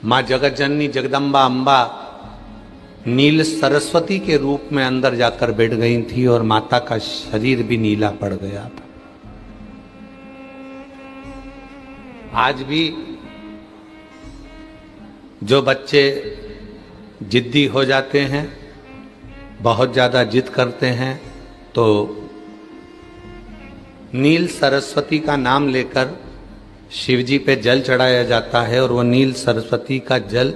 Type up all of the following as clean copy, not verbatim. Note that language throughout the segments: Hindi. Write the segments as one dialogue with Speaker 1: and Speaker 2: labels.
Speaker 1: माँ जगत जननी जगदम्बा अम्बा नील सरस्वती के रूप में अंदर जाकर बैठ गई थी और माता का शरीर भी नीला पड़ गया था। आज भी जो बच्चे जिद्दी हो जाते हैं, बहुत ज्यादा जिद करते हैं, तो नील सरस्वती का नाम लेकर शिव जी पे जल चढ़ाया जाता है और वो नील सरस्वती का जल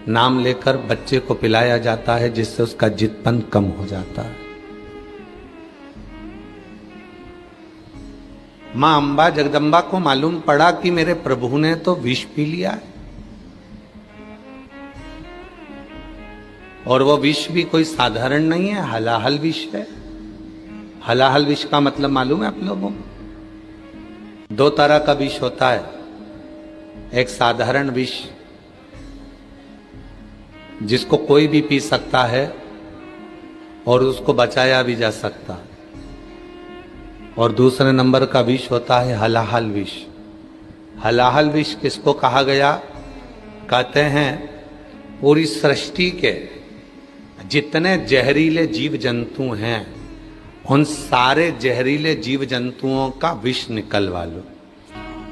Speaker 1: नाम लेकर बच्चे को पिलाया जाता है, जिससे उसका जिदपन कम हो जाता है। मां अंबा जगदम्बा को मालूम पड़ा कि मेरे प्रभु ने तो विष पी लिया है, और वो विष भी कोई साधारण नहीं है, हलाहल विष है। हलाहल विष का मतलब मालूम है आप लोगों को? दो तरह का विष होता है, एक साधारण विष जिसको कोई भी पी सकता है और उसको बचाया भी जा सकता है, और दूसरे नंबर का विष होता है हलाहल विष। हलाहल विष किसको कहा गया? कहते हैं पूरी सृष्टि के जितने जहरीले जीव जंतु हैं, उन सारे जहरीले जीव जंतुओं का विष निकलवा लो,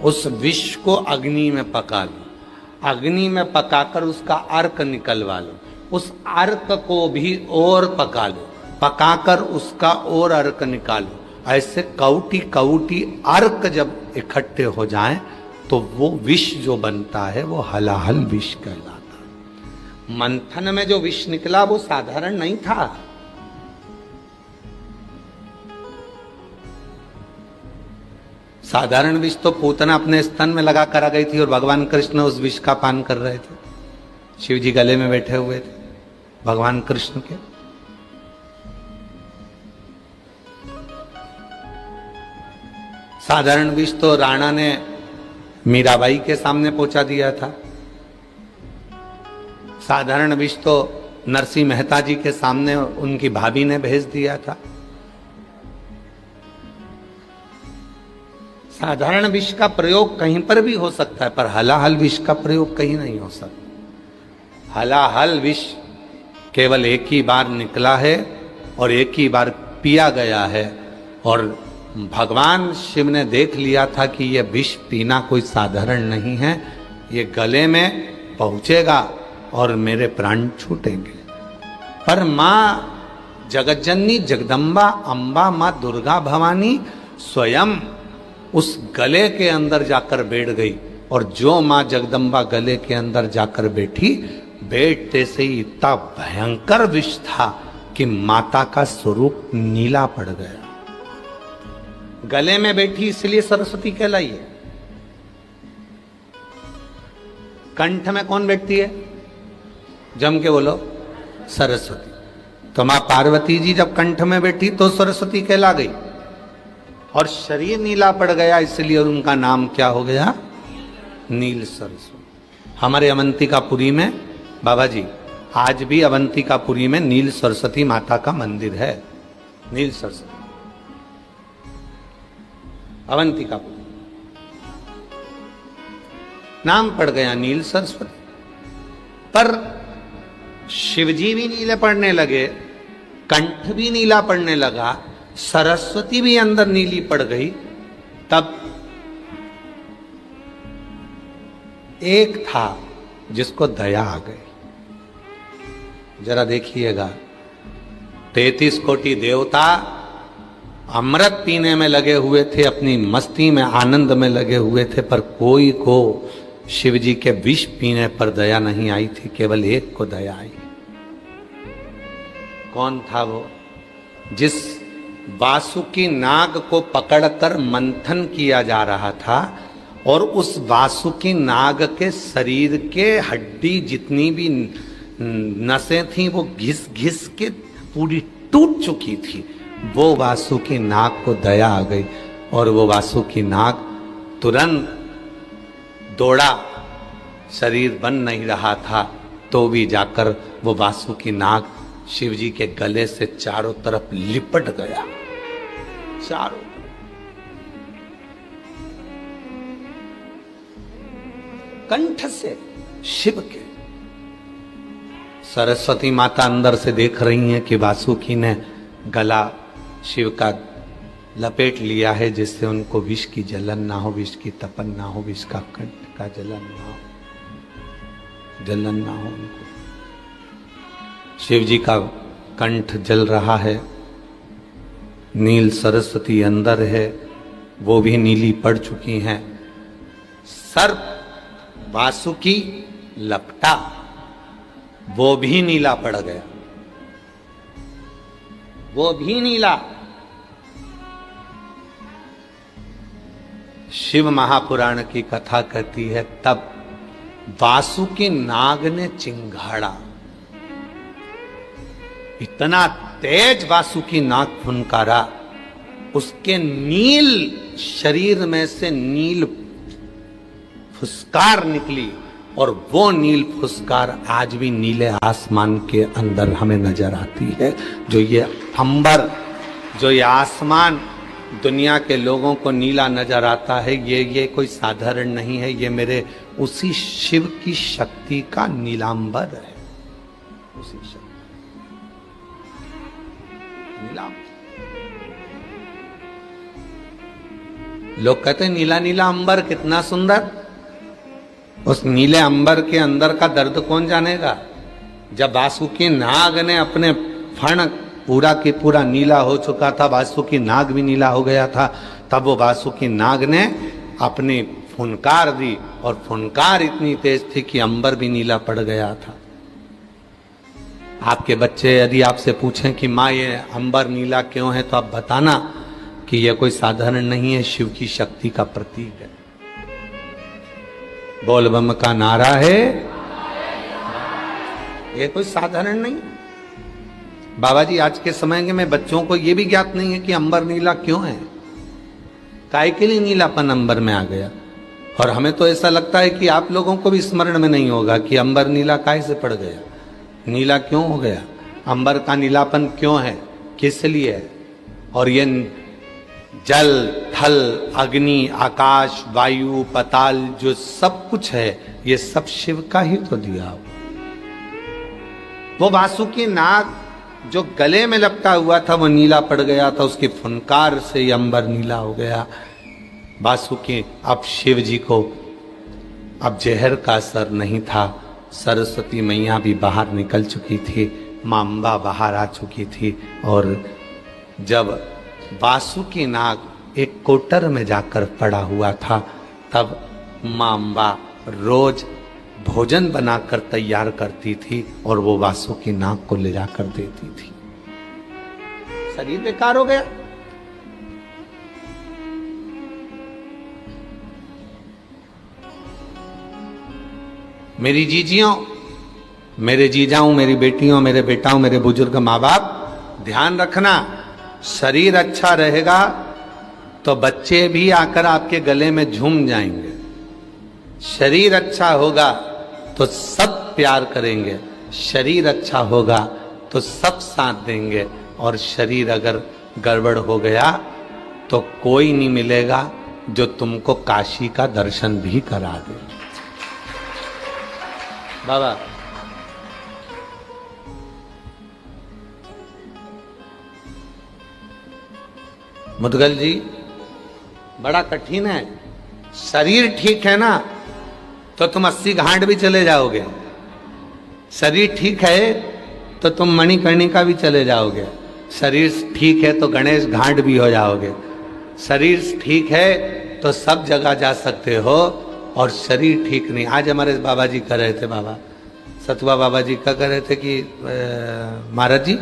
Speaker 1: उस विष को अग्नि में पका लो, अग्नि में पकाकर उसका अर्क निकलवा लो, उस अर्क को भी और पका लो, पकाकर उसका और अर्क निकालो। ऐसे कौटी कौटी अर्क जब इकट्ठे हो जाएं तो वो विष जो बनता है वो हलाहल विष कहलाता है। मंथन में जो विष निकला वो साधारण नहीं था। साधारण विष तो पूतना अपने स्तन में लगा कर आ गई थी और भगवान कृष्ण उस विष का पान कर रहे थे। शिव जी गले में बैठे हुए थे भगवान कृष्ण के। साधारण विष तो राणा ने मीराबाई के सामने पहुंचा दिया था। साधारण विष तो नरसिंह मेहता जी के सामने उनकी भाभी ने भेज दिया था। साधारण विष का प्रयोग कहीं पर भी हो सकता है, पर हलाहल विष का प्रयोग कहीं नहीं हो सकता। हलाहल विष केवल एक ही बार निकला है और एक ही बार पिया गया है, और भगवान शिव ने देख लिया था कि यह विष पीना कोई साधारण नहीं है, ये गले में पहुंचेगा और मेरे प्राण छूटेंगे। पर माँ जगतजननी जगदम्बा अम्बा माँ दुर्गा भवानी स्वयं उस गले के अंदर जाकर बैठ गई, और जो माँ जगदम्बा गले के अंदर जाकर बैठी, बैठते से ही इतना भयंकर विष था कि माता का स्वरूप नीला पड़ गया। गले में बैठी इसलिए सरस्वती कहलाई है। कंठ में कौन बैठती है? जम के बोलो, सरस्वती। तो मां पार्वती जी जब कंठ में बैठी तो सरस्वती कहला गई, और शरीर नीला पड़ गया इसलिए उनका नाम क्या हो गया? नील सरस्वती। हमारे अवंतिकापुरी में बाबा जी आज भी अवंतिकापुरी में नील सरस्वती माता का मंदिर है। नील सरस्वती अवंतिकापुरी नाम पड़ गया नील सरस्वती। पर शिवजी भी नीले पड़ने लगे, कंठ भी नीला पड़ने लगा, सरस्वती भी अंदर नीली पड़ गई। तब एक था जिसको दया आ गई। जरा देखिएगा, 33 कोटि देवता अमृत पीने में लगे हुए थे, अपनी मस्ती में आनंद में लगे हुए थे, पर कोई को शिव जी के विष पीने पर दया नहीं आई थी। केवल एक को दया आई। कौन था वो? जिस वासुकी नाग को पकड़कर मंथन किया जा रहा था, और उस वासुकी नाग के शरीर के हड्डी जितनी भी नसें थी वो घिस घिस के पूरी टूट चुकी थी। वो वासुकी नाग को दया आ गई, और वो वासुकी नाग तुरंत दौड़ा। शरीर बन नहीं रहा था तो भी जाकर वो वासुकी नाग शिव जी के गले से चारों तरफ लिपट गया। चारों कंठ से शिव के। सरस्वती माता अंदर से देख रही हैं कि वासुकी ने गला शिव का लपेट लिया है, जिससे उनको विष की जलन ना हो, विष की तपन ना हो, विष का कंठ का जलन ना हो, जलन ना हो उनको। शिव जी का कंठ जल रहा है, नील सरस्वती अंदर है, वो भी नीली पड़ चुकी हैं। सर वासुकी लपटा, वो भी नीला पड़ गया, वो भी नीला। शिव महापुराण की कथा कहती है तब वासुकी नाग ने चिंगाड़ा, इतना तेज वासुकी नाग फुनकारा, उसके नील शरीर में से नील फुसकार निकली, और वो नील फुसकार आज भी नीले आसमान के अंदर हमें नजर आती है। जो ये अंबर, जो ये आसमान दुनिया के लोगों को नीला नजर आता है, ये कोई साधारण नहीं है, ये मेरे उसी शिव की शक्ति का नीलांबर है, उसी शक्ति नीलांबर। लोग कहते हैं नीला नीला अंबर कितना सुंदर, उस नीले अंबर के अंदर का दर्द कौन जानेगा। जब वासुकी नाग ने अपने फण पूरा की पूरा नीला हो चुका था, वासुकी नाग भी नीला हो गया था, तब वो वासुकी नाग ने अपनी फुनकार दी, और फुनकार इतनी तेज थी कि अंबर भी नीला पड़ गया था। आपके बच्चे यदि आपसे पूछें कि माँ ये अंबर नीला क्यों है, तो आप बताना कि यह कोई साधारण नहीं है, शिव की शक्ति का प्रतीक है। बोल बम का नारा है, ये कोई साधारण नहीं। बाबा जी आज के समय में बच्चों को यह भी ज्ञात नहीं है कि अंबर नीला क्यों है, काहे के लिए नीलापन अंबर में आ गया। और हमें तो ऐसा लगता है कि आप लोगों को भी स्मरण में नहीं होगा कि अंबर नीला काहे से पड़ गया, नीला क्यों हो गया, अंबर का नीलापन क्यों है, किस लिए है। और ये जल, थल, अग्नि, आकाश, वायु, पताल, जो सब कुछ है, ये सब शिव का ही तो दिया हुआ। वो वासुकी नाग जो गले में लपटा हुआ था वो नीला पड़ गया था, उसकी फुनकार से ये अंबर नीला हो गया। वासुकी, अब शिव जी को अब जहर का असर नहीं था। सरस्वती मैया भी बाहर निकल चुकी थी, मां अम्बा बाहर आ चुकी थी। और जब वासुकी नाग एक कोटर में जाकर पड़ा हुआ था, तब मां अम्बा रोज भोजन बनाकर तैयार करती थी और वो वासुकी नाग को ले जाकर देती थी। शरीर बेकार हो गया। मेरी जीजियों, मेरे जीजाओं, मेरी बेटियों, मेरे बेटाओं, मेरे बुजुर्ग माँ बाप, ध्यान रखना, शरीर अच्छा रहेगा तो बच्चे भी आकर आपके गले में झूम जाएंगे। शरीर अच्छा होगा तो सब प्यार करेंगे, शरीर अच्छा होगा तो सब साथ देंगे। और शरीर अगर गड़बड़ हो गया तो कोई नहीं मिलेगा जो तुमको काशी का दर्शन भी करा दे। बाबा मुदगल जी, बड़ा कठिन है। शरीर ठीक है ना तो तुम 80 घाट भी चले जाओगे, शरीर ठीक है तो तुम मणिकर्णिका भी चले जाओगे, शरीर ठीक है तो गणेश घाट भी हो जाओगे, शरीर ठीक है तो सब जगह जा सकते हो। और शरीर ठीक नहीं, आज हमारे बाबा जी कह रहे थे, बाबा सतुआ बाबा जी क्या कह रहे थे कि महाराज जी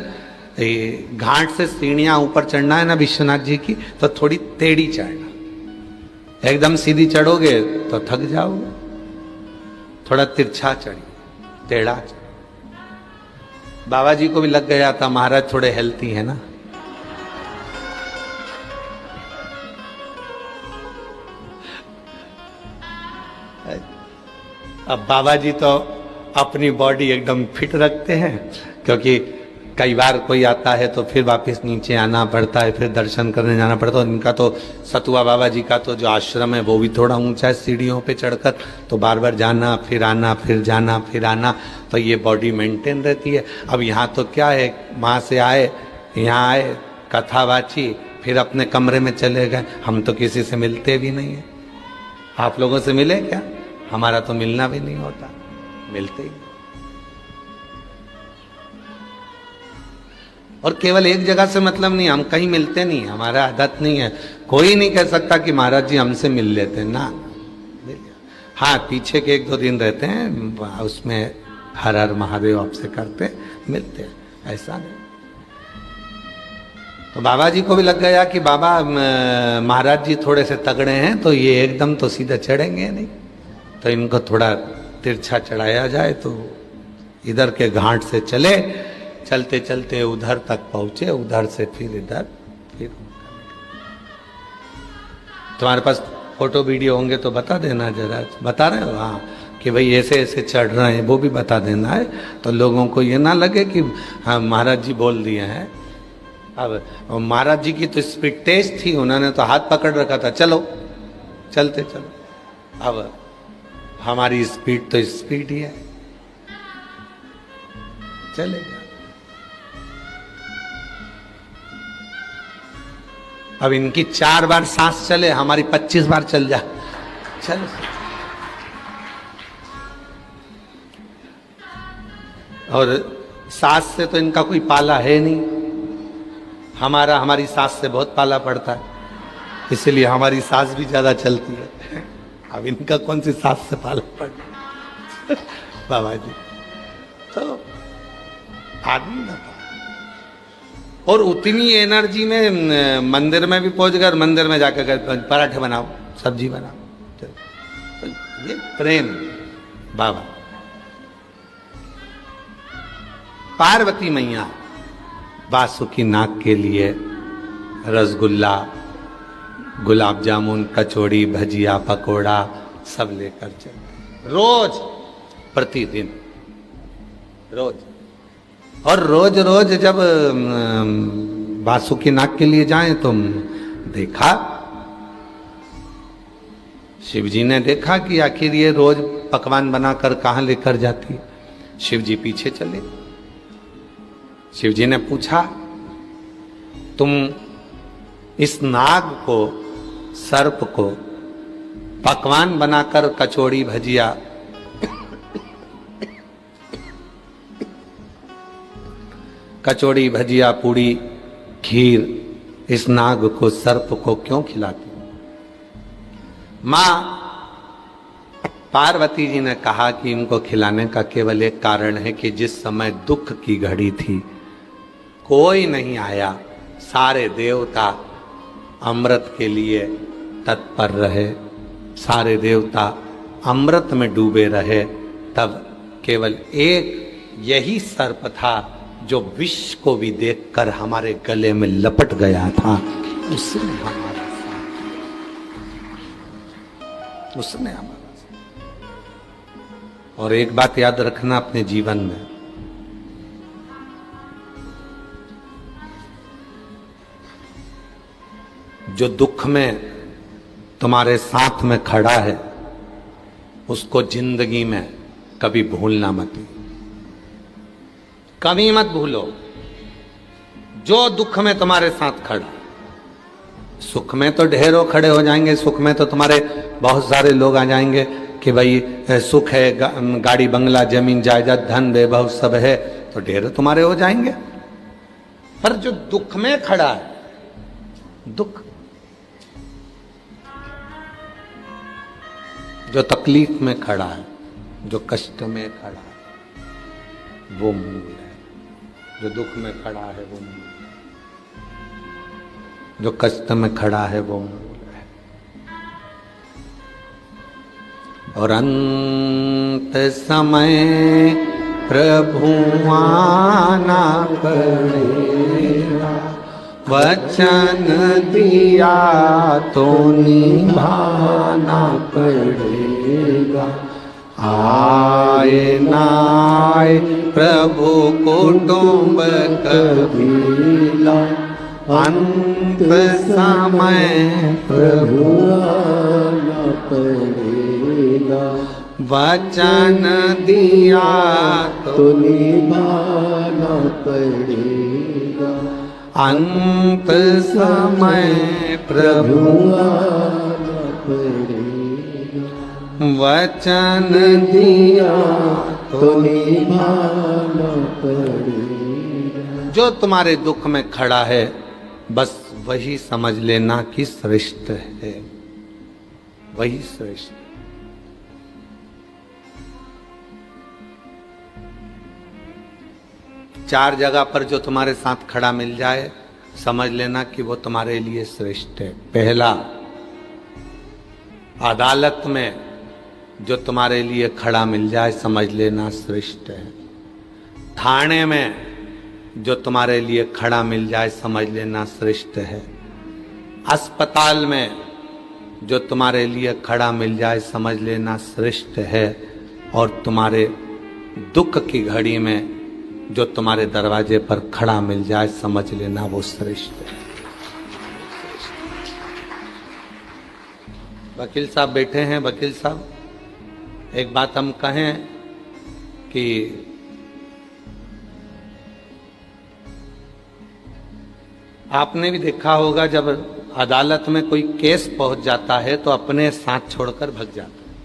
Speaker 1: घाट से सीढ़ियां ऊपर चढ़ना है ना विश्वनाथ जी की, तो थोड़ी टेढ़ी चढ़ना, एकदम सीधी चढ़ोगे तो थक जाओगे, थोड़ा तिरछा चढ़िए, टेढ़ा चढ़िए। बाबा जी को भी लग गया था महाराज थोड़े हेल्थी है ना। अब बाबा जी तो अपनी बॉडी एकदम फिट रखते हैं, क्योंकि कई बार कोई आता है तो फिर वापस नीचे आना पड़ता है, फिर दर्शन करने जाना पड़ता है। इनका तो सतुआ बाबा जी का तो जो आश्रम है वो भी थोड़ा ऊंचा है, सीढ़ियों पे चढ़कर, तो बार बार जाना फिर आना, फिर जाना फिर आना, तो ये बॉडी मेंटेन रहती है। अब यहाँ तो क्या है, वहाँ से आए, यहाँ आए, कथा बाची, फिर अपने कमरे में चले गए। हम तो किसी से मिलते भी नहीं है। आप लोगों से मिले क्या? हमारा तो मिलना भी नहीं होता, मिलते ही। और केवल एक जगह से मतलब नहीं, हम कहीं मिलते नहीं, हमारा आदत नहीं है। कोई नहीं कह सकता कि महाराज जी हमसे मिल लेते ना। हाँ, पीछे के 1-2 दिन रहते हैं, उसमें हर हर महादेव आपसे करते, मिलते हैं, ऐसा नहीं। तो बाबा जी को भी लग गया कि बाबा महाराज जी थोड़े से तगड़े हैं, तो ये एकदम तो सीधा चढ़ेंगे नहीं, तो इनको थोड़ा तिरछा चढ़ाया जाए। तो इधर के घाट से चले, चलते चलते उधर तक पहुंचे, उधर से फिर इधर, फिर तुम्हारे पास फोटो वीडियो होंगे तो बता देना जरा। बता रहे हो? हाँ, कि भाई ऐसे ऐसे चढ़ रहे हैं, वो भी बता देना है, तो लोगों को ये ना लगे कि हाँ महाराज जी बोल दिए हैं। अब महाराज जी की तो स्पीड तेज थी, उन्होंने तो हाथ पकड़ रखा था, चलो चलते चलो। अब हमारी स्पीड तो स्पीड ही है, चलेगा। अब इनकी 4 बार सांस चले, हमारी 25 बार चल जा, चलो। और सांस से तो इनका कोई पाला है नहीं, हमारी सांस से बहुत पाला पड़ता है, इसलिए हमारी सांस भी ज्यादा चलती है। अब इनका कौन सी सांस से पाला पड़ता बाबा जी, तो आदमी ना। और उतनी एनर्जी में मंदिर में भी पहुंच गए, मंदिर में जाकर पराठे बनाओ, सब्जी बनाओ, तो ये प्रेम बाबा। पार्वती मैया बासुकी नाग के लिए रसगुल्ला, गुलाब जामुन, कचौड़ी, भजिया, पकोड़ा सब लेकर चलते, रोज, प्रतिदिन, रोज। और रोज रोज जब बासुकी नाग के लिए जाएं तो देखा, शिव जी ने देखा कि आखिर ये रोज पकवान बनाकर कहाँ लेकर जाती है। शिव जी पीछे चले, शिव जी ने पूछा, तुम इस नाग को, सर्प को पकवान बनाकर कचौड़ी, भजिया, कचौड़ी, भजिया, पूड़ी, खीर, इस नाग को, सर्प को क्यों खिलाती? मां पार्वती जी ने कहा कि इनको खिलाने का केवल एक कारण है कि जिस समय दुख की घड़ी थी, कोई नहीं आया, सारे देवता अमृत के लिए तत्पर रहे, सारे देवता अमृत में डूबे रहे, तब केवल एक यही सर्प था जो विष को भी देखकर हमारे गले में लपट गया था। उसने हमारा साथ, उसने हमारा साथ। और एक बात याद रखना अपने जीवन में, जो दुख में तुम्हारे साथ में खड़ा है, उसको जिंदगी में कभी भूलना मत, कभी मत भूलो। जो दुख में तुम्हारे साथ खड़ा, सुख में तो ढेरों खड़े हो जाएंगे, सुख में तो तुम्हारे बहुत सारे लोग आ जाएंगे कि भाई सुख है, गाड़ी बंगला जमीन जायदाद धन वैभव सब है, तो ढेरों तुम्हारे हो जाएंगे। पर जो दुख में खड़ा है, दुख, जो तकलीफ में खड़ा है, जो कष्ट में खड़ा है, वो मूल है। जो दुख में खड़ा है वो मूल है, जो कष्ट में खड़ा है वो मूल है। और अंत समय प्रभु आना पड़ेगा, वचन दिया तो निभाना पड़ेगा। आए नाय प्रभु कुटुंब कबीला, अंत समय प्रभु आना पड़ेगा, वचन दिया तो निभाना पड़ेगा, अंत समय प्रभु आना पड़ेगा, वचन दिया तो निभाना पड़ेगा। जो तुम्हारे दुख में खड़ा है बस वही समझ लेना कि श्रेष्ठ है, वही श्रेष्ठ। चार जगह पर जो तुम्हारे साथ खड़ा मिल जाए समझ लेना कि वो तुम्हारे लिए श्रेष्ठ है। पहला, अदालत में जो तुम्हारे लिए खड़ा मिल जाए समझ लेना श्रेष्ठ है। थाने में जो तुम्हारे लिए खड़ा मिल जाए समझ लेना श्रेष्ठ है। अस्पताल में जो तुम्हारे लिए खड़ा मिल जाए समझ लेना श्रेष्ठ है। और तुम्हारे दुख की घड़ी में जो तुम्हारे दरवाजे पर खड़ा मिल जाए समझ लेना वो श्रेष्ठ है। वकील साहब बैठे हैं। वकील साहब, एक बात हम कहें कि आपने भी देखा होगा जब अदालत में कोई केस पहुंच जाता है तो अपने साथ छोड़कर भाग जाता है।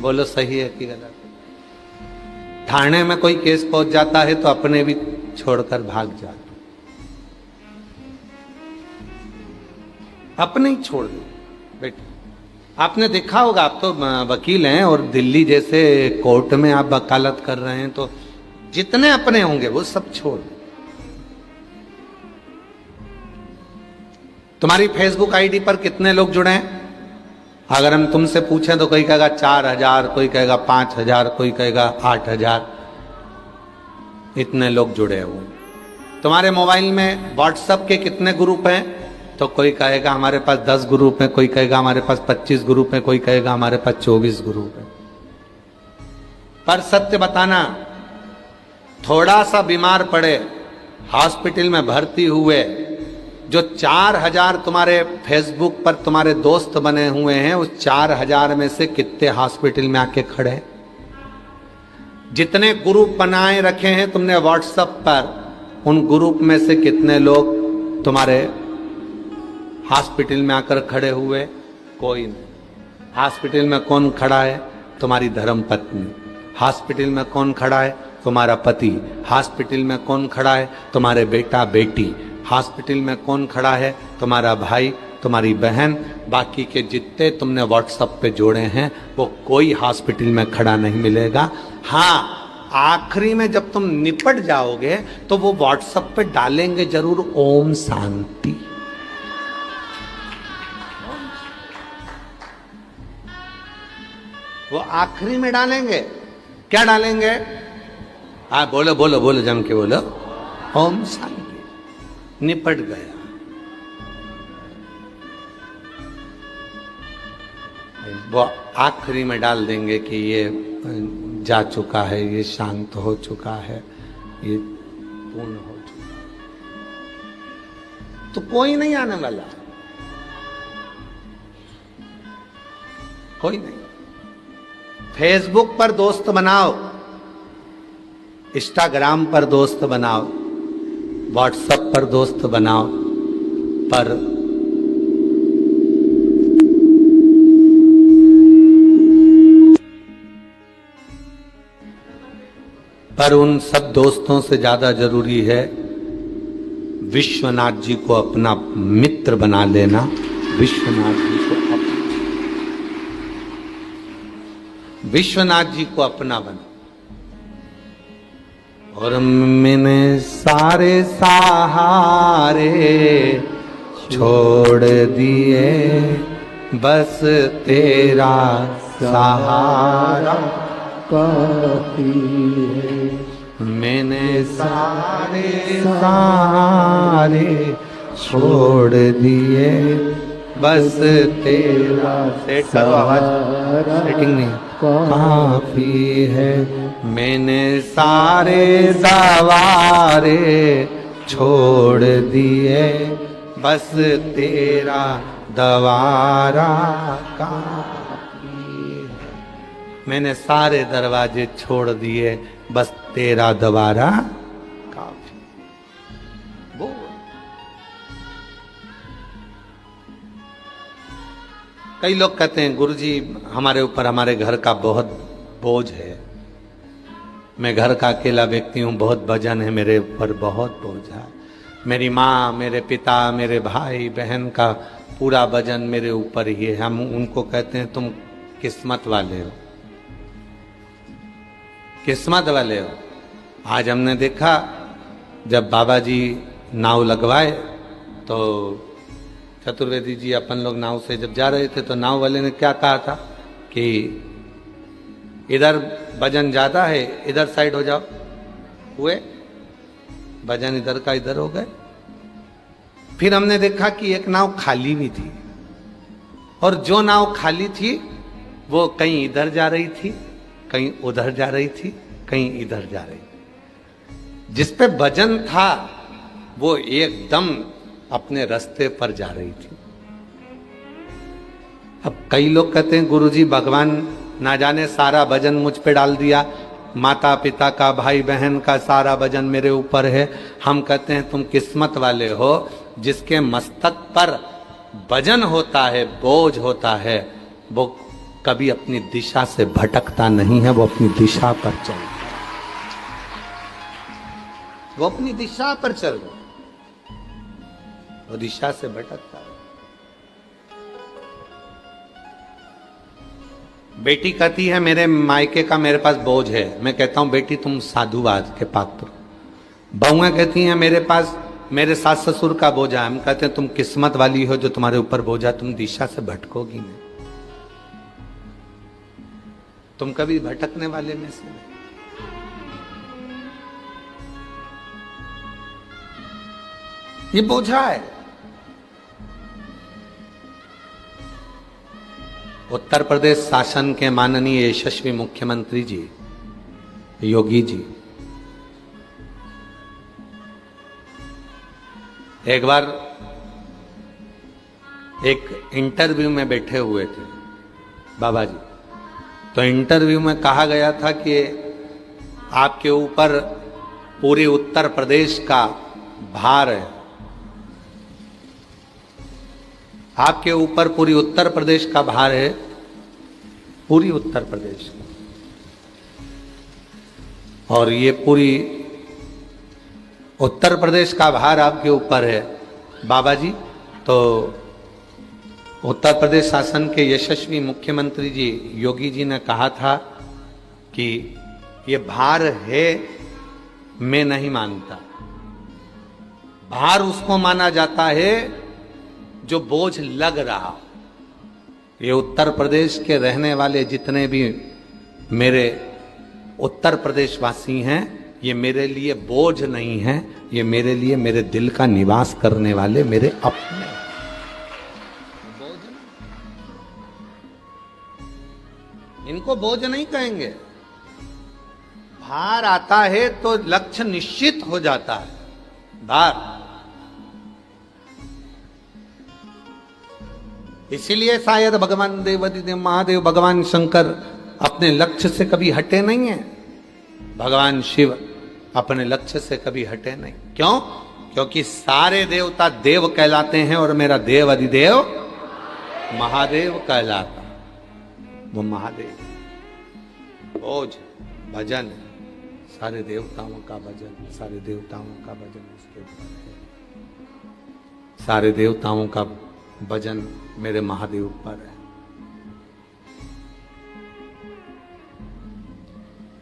Speaker 1: बोलो सही है कि गलत? थाने में कोई केस पहुंच जाता है तो अपने भी छोड़कर भाग जाते, अपने ही छोड़ दो बेटे। आपने देखा होगा, आप तो वकील हैं और दिल्ली जैसे कोर्ट में आप वकालत कर रहे हैं, तो जितने अपने होंगे वो सब छोड़ दो। तुम्हारी फेसबुक आईडी पर कितने लोग जुड़े हैं? अगर हम तुमसे पूछें तो कोई कहेगा 4000, कोई कहेगा 5000, कोई कहेगा 8000, इतने लोग जुड़े हुए। तुम्हारे मोबाइल में व्हाट्सएप के कितने ग्रुप हैं? तो कोई कहेगा हमारे पास 10 ग्रुप हैं, कोई कहेगा हमारे पास 25 ग्रुप हैं, कोई कहेगा हमारे पास 24 ग्रुप हैं। पर सत्य बताना, थोड़ा सा बीमार पड़े, हॉस्पिटल में भर्ती हुए, जो 4000 तुम्हारे फेसबुक पर तुम्हारे दोस्त बने हुए हैं, उस 4000 में से कितने हॉस्पिटल में आके खड़े? जितने ग्रुप बनाए रखे हैं तुमने व्हाट्सएप पर, उन ग्रुप में से कितने लोग तुम्हारे हॉस्पिटल में आकर खड़े हुए? कोई नहीं। हॉस्पिटल में कौन खड़ा है? तुम्हारी धर्म पत्नी। हॉस्पिटल में कौन खड़ा है? तुम्हारा पति। हॉस्पिटल में कौन खड़ा है? तुम्हारे बेटा बेटी। हॉस्पिटल में कौन खड़ा है? तुम्हारा भाई, तुम्हारी बहन। बाकी के जितने तुमने व्हाट्सएप पे जोड़े हैं वो कोई हॉस्पिटल में खड़ा नहीं मिलेगा। हाँ, आखिरी में जब तुम निपट जाओगे तो वो व्हाट्सएप पे डालेंगे जरूर ओम शांति। वो आखिरी में डालेंगे। क्या डालेंगे? हाँ बोलो बोलो बोलो, जम के बोलो, ओम शांति। निपट गया। वो आखिरी में डाल देंगे कि ये जा चुका है, ये शांत हो चुका है, ये पूर्ण हो चुका है। तो कोई नहीं आने वाला, कोई नहीं। फेसबुक पर दोस्त बनाओ, इंस्टाग्राम पर दोस्त बनाओ, व्हाट्सएप पर दोस्त बनाओ, पर उन सब दोस्तों से ज्यादा जरूरी है विश्वनाथ जी को अपना मित्र बना लेना। विश्वनाथ जी को विश्वनाथ जी को अपना बना। और मैंने सारे सहारे छोड़ दिए, बस तेरा सहारा काफी है। मैंने सारे सहारे छोड़ दिए, बस तेरा। सेट करो आवाज, सेटिंग नहीं। काफी है। मैंने सारे दवारे छोड़ दिए, बस तेरा दवारा काफी है। मैंने सारे दरवाजे छोड़ दिए, बस तेरा दवारा काफी। बोल। कई लोग कहते हैं गुरुजी हमारे ऊपर हमारे घर का बहुत बोझ है, मैं घर का अकेला व्यक्ति हूँ, बहुत वजन है मेरे ऊपर, बहुत बोझ है। मेरी माँ, मेरे पिता, मेरे भाई बहन का पूरा वजन मेरे ऊपर ही है। हम उनको कहते हैं तुम किस्मत वाले हो, किस्मत वाले हो। आज हमने देखा जब बाबा जी नाव लगवाए तो चतुर्वेदी जी अपन लोग नाव से जब जा रहे थे तो नाव वाले ने क्या कहा था कि इधर वजन ज्यादा है, इधर साइड हो जाओ। हुए वजन इधर का इधर हो गए। फिर हमने देखा कि एक नाव खाली भी थी और जो नाव खाली थी वो कहीं इधर जा रही थी, कहीं उधर जा रही थी, कहीं इधर जा रही थी। जिस पे वजन था वो एकदम अपने रास्ते पर जा रही थी। अब कई लोग कहते हैं गुरुजी भगवान ना जाने सारा वजन मुझ पे डाल दिया, माता पिता का, भाई बहन का सारा वजन मेरे ऊपर है। हम कहते हैं तुम किस्मत वाले हो, जिसके मस्तक पर वजन होता है, बोझ होता है, वो कभी अपनी दिशा से भटकता नहीं है, वो अपनी दिशा पर चलता है, वो अपनी दिशा पर चल रहा है, वो दिशा से भटकता है। बेटी कहती है मेरे मायके का मेरे पास बोझ है, मैं कहता हूं बेटी तुम साधुवाद के पात्र। बहुएं कहती हैं मेरे पास मेरे सास ससुर का बोझा है, हम कहते हैं तुम किस्मत वाली हो जो तुम्हारे ऊपर बोझा, तुम दिशा से भटकोगी नहीं, तुम कभी भटकने वाले में से नहीं। ये बोझा है। उत्तर प्रदेश शासन के माननीय यशस्वी मुख्यमंत्री जी योगी जी एक बार एक इंटरव्यू में बैठे हुए थे बाबा जी, तो इंटरव्यू में कहा गया था कि आपके ऊपर पूरे उत्तर प्रदेश का भार है, आपके ऊपर पूरी उत्तर प्रदेश का भार है, पूरी उत्तर प्रदेश, और ये पूरी उत्तर प्रदेश का भार आपके ऊपर है बाबा जी। तो उत्तर प्रदेश शासन के यशस्वी मुख्यमंत्री जी योगी जी ने कहा था कि ये भार है, मैं नहीं मानता। भार उसको माना जाता है जो बोझ लग रहा। ये उत्तर प्रदेश के रहने वाले जितने भी मेरे उत्तर प्रदेश वासी हैं, ये मेरे लिए बोझ नहीं है, ये मेरे लिए मेरे दिल का निवास करने वाले मेरे अपने। बोझ इनको बोझ नहीं कहेंगे। भार आता है तो लक्ष्य निश्चित हो जाता है। भार इसीलिए शायद भगवान देवादिदेव महादेव भगवान शंकर अपने लक्ष्य से कभी हटे नहीं है, भगवान शिव अपने लक्ष्य से कभी हटे नहीं। क्यों? क्योंकि सारे देवता देव कहलाते हैं और मेरा देव अधिदेव महादेव कहलाता, वो महादेव। बोझ भजन है, सारे देवताओं का भजन, सारे देवताओं का भजन उसके ऊपर है, सारे देवताओं का भजन मेरे महादेव पर है।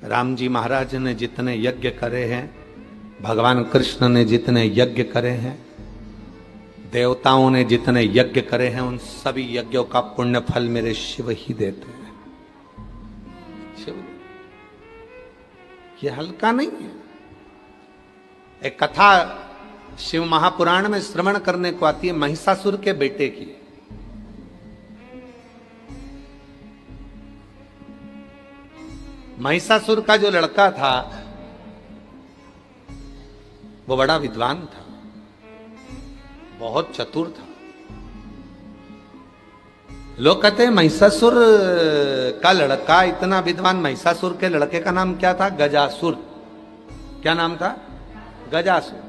Speaker 1: राम जी महाराज ने जितने यज्ञ करे हैं, भगवान कृष्ण ने जितने यज्ञ करे हैं, देवताओं ने जितने यज्ञ करे हैं, उन सभी यज्ञों का पुण्य फल मेरे शिव ही देते हैं। शिव ये हल्का नहीं है। एक कथा शिव महापुराण में श्रवण करने को आती है महिषासुर के बेटे की। महिषासुर का जो लड़का था वो बड़ा विद्वान था, बहुत चतुर था। लोग कहते हैं महिषासुर का लड़का इतना विद्वान। महिषासुर के लड़के का नाम क्या था? गजासुर। क्या नाम था? गजासुर।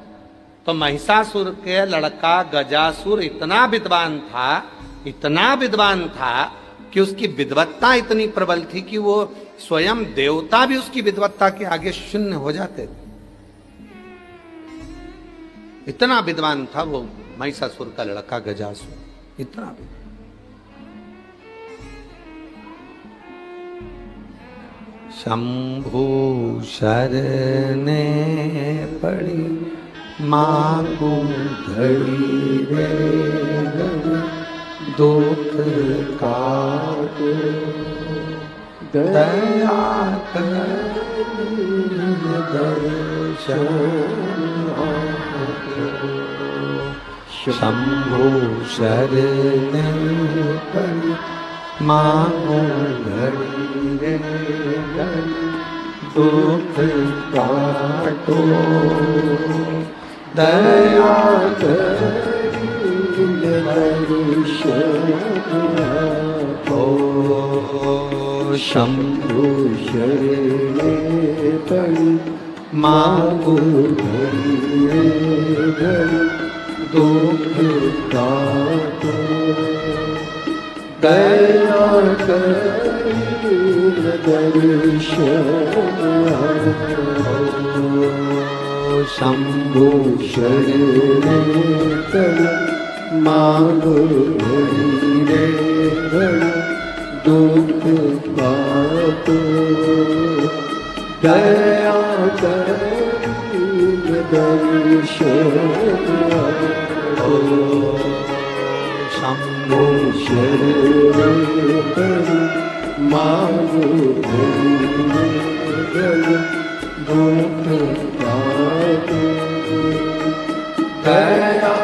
Speaker 1: तो महिषासुर के लड़का गजासुर इतना विद्वान था कि उसकी विद्वत्ता इतनी प्रबल थी कि वो स्वयं देवता भी उसकी विद्वत्ता के आगे शून्य हो जाते थे। इतना विद्वान था वो महिषासुर का लड़का गजासुर, इतना विद्वान। शंभु शरणे पड़ी मांगू घड़ी रे दुख काटो दया दर्शन। शंभु शरणे पड़ी मांगू घड़ी रे दुख काटो दया ओ शंभु शरणे पड़ी मांगू घड़ी रे दुख काटो दया शंभु शरणे पड़ी मांगू घड़ी रे दुख काटो दया शंभु शरणे पड़ी मांगू घड़ी रे दुख काटो दया शंभु शरणे मांगू घड़ी दुख काटो दया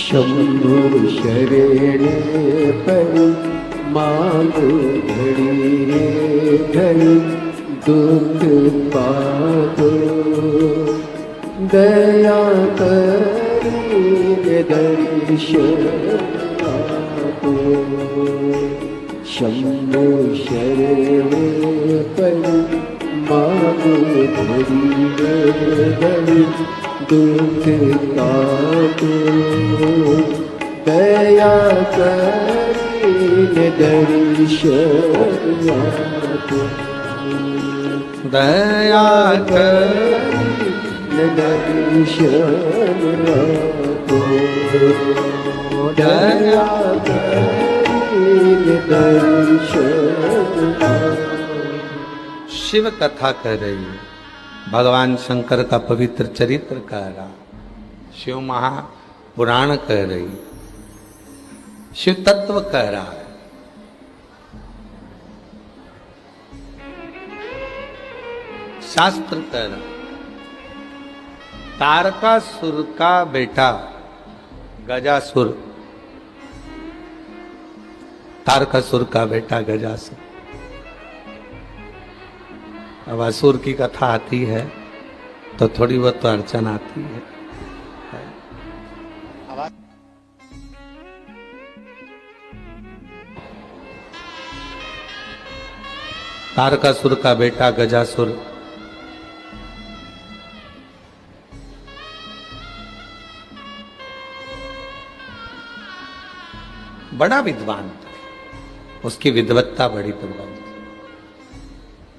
Speaker 1: शंभु शरणे पड़ी मांगू घड़ी रे घड़ी दुख काटो दया करी दर्शन आपो। शंभु शरणे पड़ी मांगू घड़ी रे घड़ी दुख काटो दया करी दर्शन आपो। दया करी दर्शन आपो। दया करी दर्शन आपो। शिव कथा कह रही है, भगवान शंकर का पवित्र चरित्र कह रहा, शिव महापुराण कह रही, शिव तत्व कह रहा है। शास्त्र कह रहा, तारकासुर का बेटा गजासुर, तारकासुर का बेटा गजासुर। अब असुर की कथा आती है तो थोड़ी बहुत तो अड़चन आती है। तारकासुर का बेटा गजासुर बड़ा विद्वान था, उसकी विद्वत्ता बड़ी प्रबल थी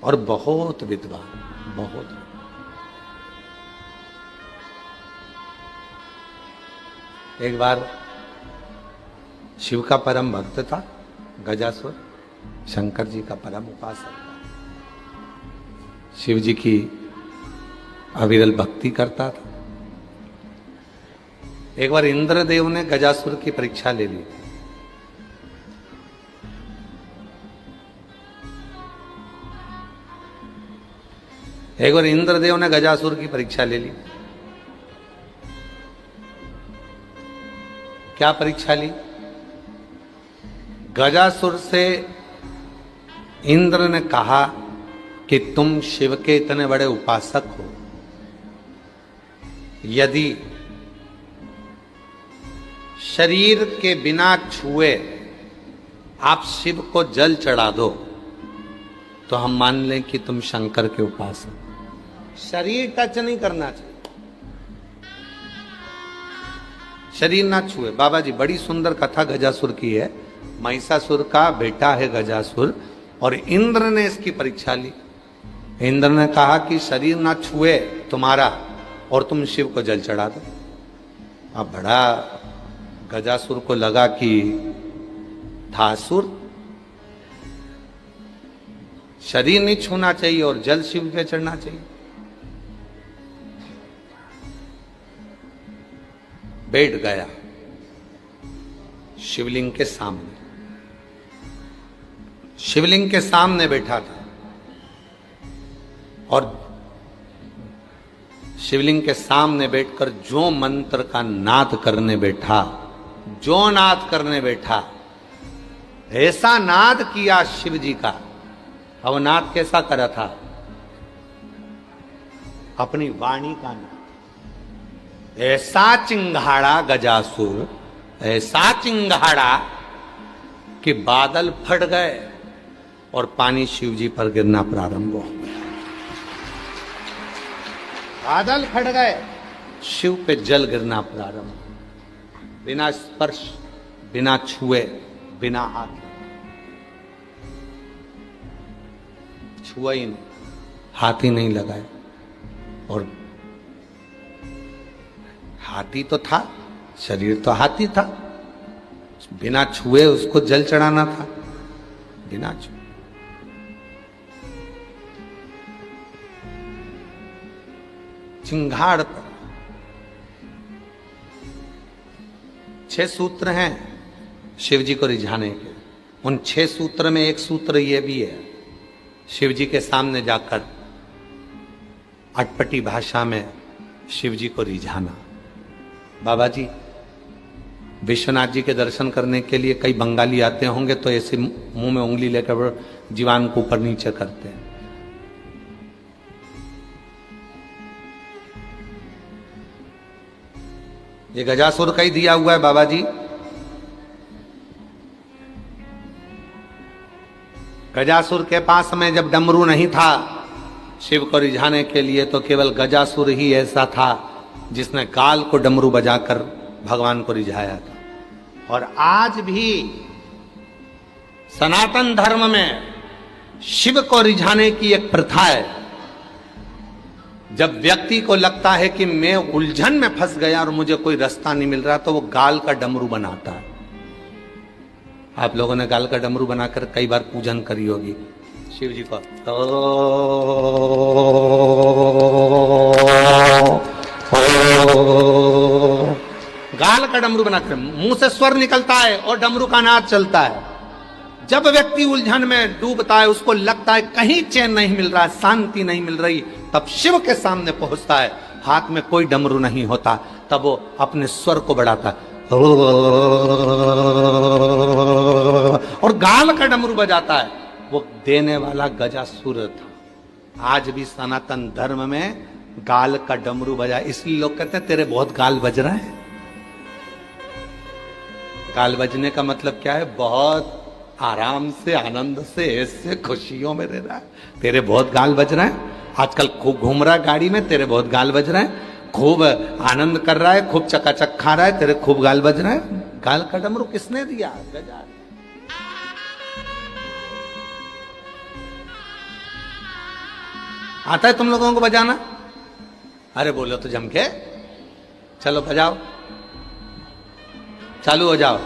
Speaker 1: और बहुत विद्वान, बहुत। एक बार शिव का परम भक्त था गजासुर, शंकर जी का परम उपासक था, शिव जी की अविरल भक्ति करता था। एक बार इंद्रदेव ने गजासुर की परीक्षा ले ली थी। एक बार इंद्रदेव ने गजासुर की परीक्षा ले ली। क्या परीक्षा ली? गजासुर से इंद्र ने कहा कि तुम शिव के इतने बड़े उपासक हो, यदि शरीर के बिना छुए आप शिव को जल चढ़ा दो तो हम मान लें कि तुम शंकर के उपासक। शरीर टच नहीं करना चाहिए, शरीर ना छुए। बाबा जी बड़ी सुंदर कथा गजासुर की है। महिषासुर का बेटा है गजासुर और इंद्र ने इसकी परीक्षा ली। इंद्र ने कहा कि शरीर ना छुए तुम्हारा और तुम शिव को जल चढ़ा दो। अब बड़ा गजासुर को लगा कि था असुर, शरीर नहीं छूना चाहिए और जल शिव पे चढ़ना चाहिए। बैठ गया शिवलिंग के सामने, शिवलिंग के सामने बैठा था और शिवलिंग के सामने बैठकर जो मंत्र का नाद करने बैठा, जो नाद करने बैठा, ऐसा नाद किया शिव जी का। अब नाद कैसा करा था? अपनी वाणी का नाद। ऐसा चिंगाड़ा गजासुर, ऐसा चिंगाड़ा कि बादल फट गए और पानी शिव जी पर गिरना प्रारंभ हो गया। बादल फट गए, शिव पे जल गिरना प्रारंभ, बिना स्पर्श, बिना छुए, बिना हाथ छुआ ही नहीं, हाथ ही नहीं लगाए। और हाथी तो था, शरीर तो हाथी था, बिना छुए उसको जल चढ़ाना था, बिना छुए। चिंगाड़ पर 6 सूत्र हैं शिव जी को रिझाने के। उन 6 सूत्र में एक सूत्र ये भी है, शिव जी के सामने जाकर अटपटी भाषा में शिव जी को रिझाना। बाबा जी विश्वनाथ जी के दर्शन करने के लिए कई बंगाली आते होंगे तो ऐसे मुंह में उंगली लेकर जीवान को ऊपर नीचे करते हैं। ये गजासुर का ही दिया हुआ है बाबा जी। गजासुर के पास में जब डमरू नहीं था शिव को रिझाने के लिए, तो केवल गजासुर ही ऐसा था जिसने काल को डमरू बजाकर भगवान को रिझाया था। और आज भी सनातन धर्म में शिव को रिझाने की एक प्रथा है। जब व्यक्ति को लगता है कि मैं उलझन में फंस गया और मुझे कोई रास्ता नहीं मिल रहा, तो वो गाल का डमरू बनाता है। आप लोगों ने गाल का डमरू बनाकर कई बार पूजन करी होगी शिव जी को। गाल का डमरू बनाकर मुंह से स्वर निकलता है और डमरू का नाद चलता है। जब व्यक्ति उलझन में डूबता है, उसको लगता है कहीं चैन नहीं मिल रहा, शांति नहीं मिल रही, तब शिव के सामने पहुंचता है। हाथ में कोई डमरू नहीं होता, तब वो अपने स्वर को बढ़ाता है और गाल का डमरू बजाता है। वो देने वाला गजासुर था। आज भी सनातन धर्म में गाल का डमरू बजा, इसलिए लोग कहते हैं तेरे बहुत गाल बज रहे हैं। गाल बजने का मतलब क्या है? बहुत आराम से, आनंद से, ऐसे खुशियों में रह रहा है, तेरे बहुत गाल बज रहे हैं। आजकल खूब घूम रहा है गाड़ी में, तेरे बहुत गाल बज रहे हैं। खूब आनंद कर रहा है, खूब चकाचक खा रहा है, तेरे खूब गाल बज रहे हैं। गाल का डमरू किसने दिया? गजा। आता है तुम लोगों को बजाना? अरे बोलो तो जम के, चलो बजाओ, चालू हो जाओ।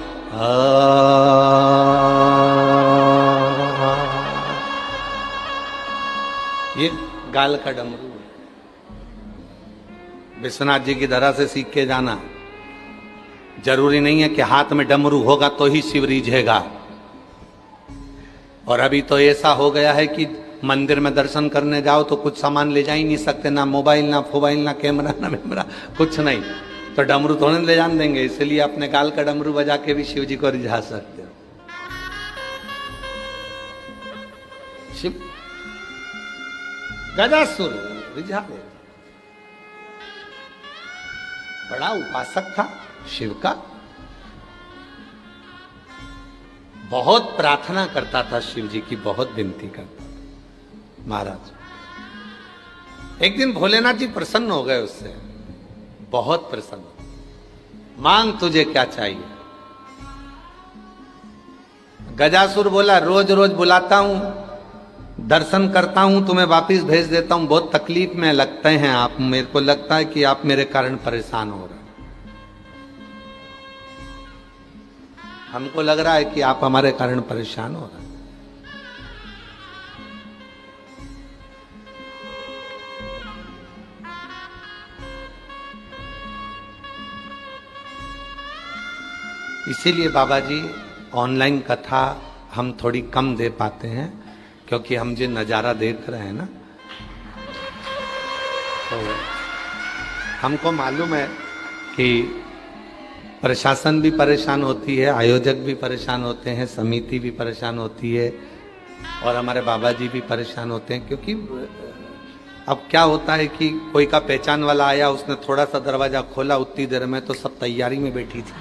Speaker 1: ये गाल का डमरू विश्वनाथ जी की धरा से सीख के जाना। जरूरी नहीं है कि हाथ में डमरू होगा तो ही शिव रीझेगा। और अभी तो ऐसा हो गया है कि मंदिर में दर्शन करने जाओ तो कुछ सामान ले जा ही नहीं सकते, ना मोबाइल, ना फोबाइल, ना कैमरा, ना मेमरा, कुछ नहीं, तो डमरू थोड़े ले जान देंगे। इसलिए अपने गाल का डमरू बजा के भी शिव जी को रिझा सकते हो। शिव गजासुर रिझा दे, बड़ा उपासक था शिव का, बहुत प्रार्थना करता था शिव जी की, बहुत विनती करता था। महाराज एक दिन भोलेनाथ जी प्रसन्न हो गए उससे, बहुत प्रसन्न। मांग तुझे क्या चाहिए? गजासुर बोला, रोज रोज बुलाता हूं, दर्शन करता हूं, तुम्हें वापिस भेज देता हूं, बहुत तकलीफ में लगते हैं आप, मेरे को लगता है कि आप मेरे कारण परेशान हो रहे हैं। हमको लग रहा है कि आप हमारे कारण परेशान हो रहे हैं। इसीलिए बाबा जी ऑनलाइन कथा हम थोड़ी कम दे पाते हैं, क्योंकि हम जो नज़ारा देख रहे हैं ना, तो हमको मालूम है कि प्रशासन भी परेशान होती है, आयोजक भी परेशान होते हैं, समिति भी परेशान होती है, और हमारे बाबा जी भी परेशान होते हैं। क्योंकि अब क्या होता है कि कोई का पहचान वाला आया, उसने थोड़ा सा दरवाज़ा खोला, उतनी देर में तो सब तैयारी में बैठी थी।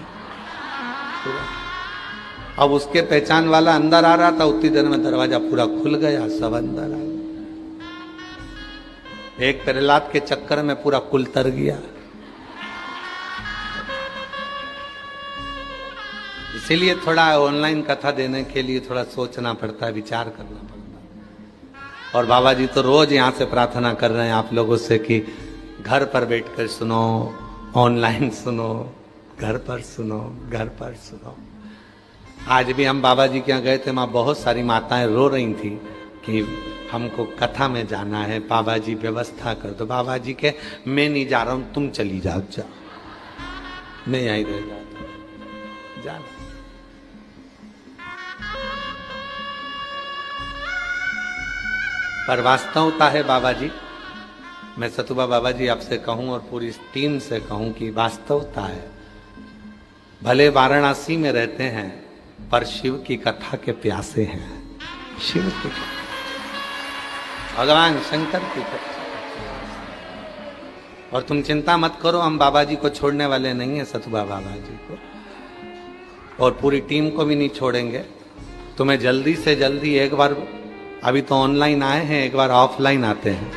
Speaker 1: अब उसके पहचान वाला अंदर आ रहा था, उतनी देर में दरवाजा पूरा खुल गया, सब अंदर आ गए। एक प्रहलाद के चक्कर में पूरा कुल तर गया। इसीलिए थोड़ा ऑनलाइन कथा देने के लिए थोड़ा सोचना पड़ता है, विचार करना पड़ता है। और बाबा जी तो रोज यहाँ से प्रार्थना कर रहे हैं आप लोगों से कि घर पर बैठकर सुनो, ऑनलाइन सुनो, घर पर सुनो, घर पर सुनो। आज भी हम बाबा जी के यहाँ गए थे, वहाँ बहुत सारी माताएं रो रही थी कि हमको कथा में जाना है, बाबा जी व्यवस्था कर दो। बाबा जी के, मैं नहीं जा रहा हूँ, तुम चली जाओ, मैं यहीं रह जाता हूँ, जाना। पर वास्तवता है बाबा जी, मैं सतुबा बाबा जी आपसे कहूं और पूरी टीम से कहूं कि वास्तवता है, भले वाराणसी में रहते हैं पर शिव की कथा के प्यासे हैं। शिव की, भगवान शंकर की कथा। और तुम चिंता मत करो, हम बाबा जी को छोड़ने वाले नहीं है, सतुबा बाबा जी को और पूरी टीम को भी नहीं छोड़ेंगे। तुम्हें जल्दी से जल्दी, एक बार अभी तो ऑनलाइन आए हैं, एक बार ऑफलाइन आते हैं।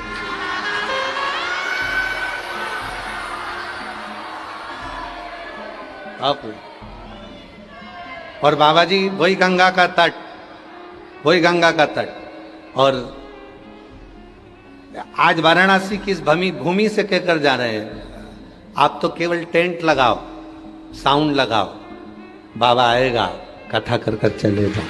Speaker 1: और बाबा जी वही गंगा का तट, वही गंगा का तट। और आज वाराणसी की इस भूमि से कहकर जा रहे हैं, आप तो केवल टेंट लगाओ, साउंड लगाओ, बाबा आएगा, कथा कर कर चलेगा।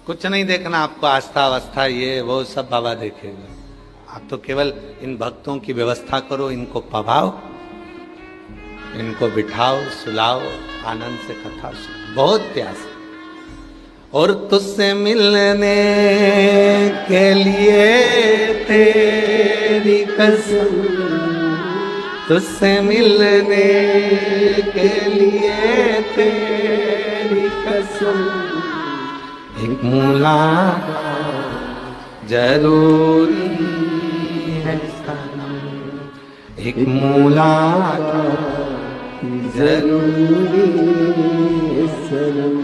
Speaker 1: कुछ नहीं देखना आपको, आस्था अवस्था ये वो सब बाबा देखेगा। आप तो केवल इन भक्तों की व्यवस्था करो, इनको पवाओ, इनको बिठाओ, सुलाओ, आनंद से कथा सुनो, बहुत प्यास। और तुझसे मिलने के लिए तेरी कसम, तुझसे मिलने के लिए तेरी कसम, एक मुलाकात जरूरी है सनम, एक मुलाकात जरूरी है सनम।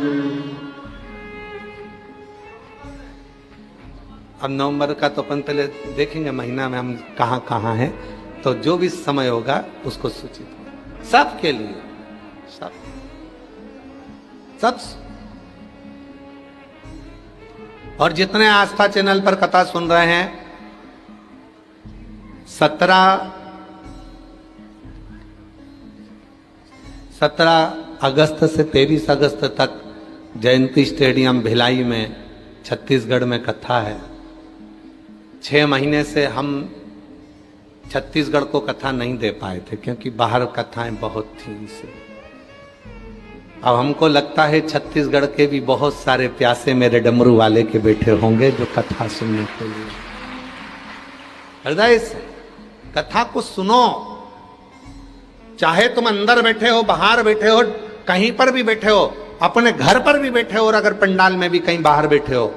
Speaker 1: अब नवंबर का तो अपन पहले देखेंगे महीना में हम कहाँ कहाँ हैं, तो जो भी समय होगा उसको सूचित सबके लिए, सब सब। और जितने आस्था चैनल पर कथा सुन रहे हैं, 17 अगस्त से 23 अगस्त तक जयंती स्टेडियम भिलाई में छत्तीसगढ़ में कथा है। 6 महीने से हम छत्तीसगढ़ को कथा नहीं दे पाए थे क्योंकि बाहर कथाएं बहुत थी इसे। अब हमको लगता है छत्तीसगढ़ के भी बहुत सारे प्यासे मेरे डमरू वाले के बैठे होंगे जो कथा सुनने के लिए। हृदय से कथा को सुनो, चाहे तुम अंदर बैठे हो, बाहर बैठे हो, कहीं पर भी बैठे हो, अपने घर पर भी बैठे हो और अगर पंडाल में भी कहीं बाहर बैठे हो।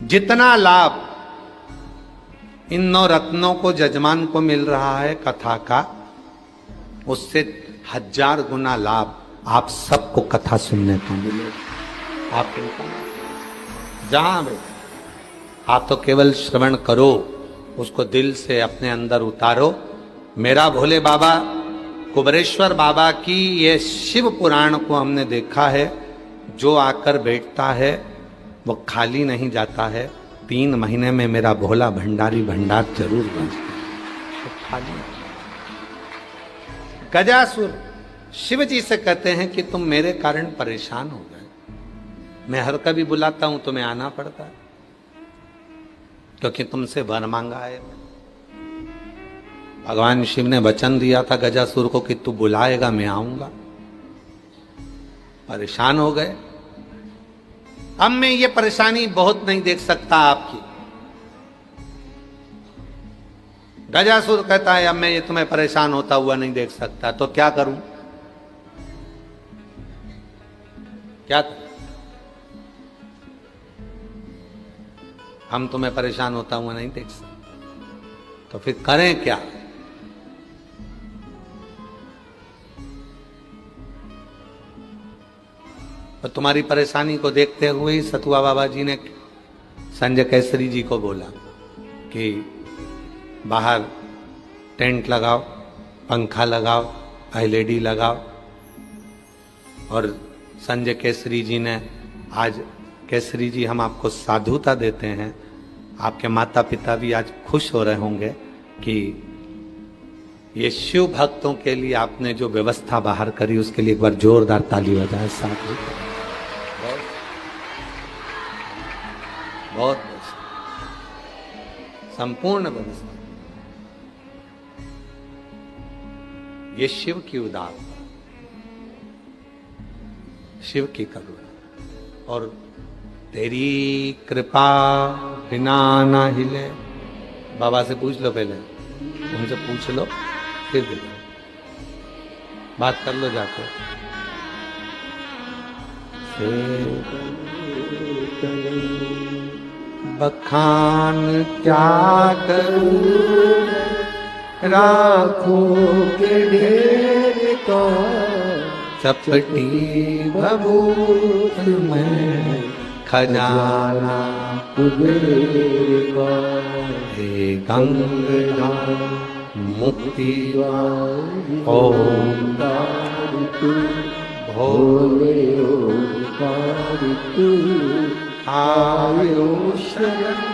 Speaker 1: जितना लाभ इन 9 रत्नों को जजमान को मिल रहा है कथा का, उससे 1000 गुना लाभ आप सबको कथा सुनने को मिलेगा। आप जहां बैठे आप तो केवल श्रवण करो, उसको दिल से अपने अंदर उतारो। मेरा भोले बाबा कुबरेश्वर बाबा की ये शिव पुराण को हमने देखा है, जो आकर बैठता है वो खाली नहीं जाता है। 3 महीने में मेरा भोला भंडारी भंडार जरूर बचता है, खाली। गजासुर शिव जी से कहते हैं कि तुम मेरे कारण परेशान हो गए, मैं हर कभी बुलाता हूं तुम्हें आना पड़ता है क्योंकि तुमसे वर मांगा है। भगवान शिव ने वचन दिया था गजासुर को कि तू बुलाएगा मैं आऊंगा। परेशान हो गए। अब मैं ये परेशानी बहुत नहीं देख सकता आपकी। गजासुर कहता है अब मैं ये तुम्हें परेशान होता हुआ नहीं देख सकता, तो क्या करूं? क्या हम तुम्हें परेशान होता हुआ नहीं देख सकते, तो फिर करें क्या? तो तुम्हारी परेशानी को देखते हुए ही सतुआ बाबा जी ने संजय केसरी जी को बोला कि बाहर टेंट लगाओ, पंखा लगाओ, एलईडी लगाओ। और संजय केसरी जी ने आज, केसरी जी हम आपको साधुता देते हैं, आपके माता पिता भी आज खुश हो रहे होंगे कि ये शिव भक्तों के लिए आपने जो व्यवस्था बाहर करी उसके लिए एक बार जोरदार ताली बजाएं। साधु बहुत संपूर्ण व्यवस्था, ये शिव की उदारता, शिव की करुणा। और तेरी कृपा बिना ना हिले, बाबा से पूछ लो, पहले उनसे पूछ लो फिर देखो, बात कर लो जाके। बखान क्या करूं राखों के ढेर को, चपटी भभूत में खजाना कुबेर को। हे गंगा मुक्ति ओंकार तू, भोले ओंकार तू, आयो शरण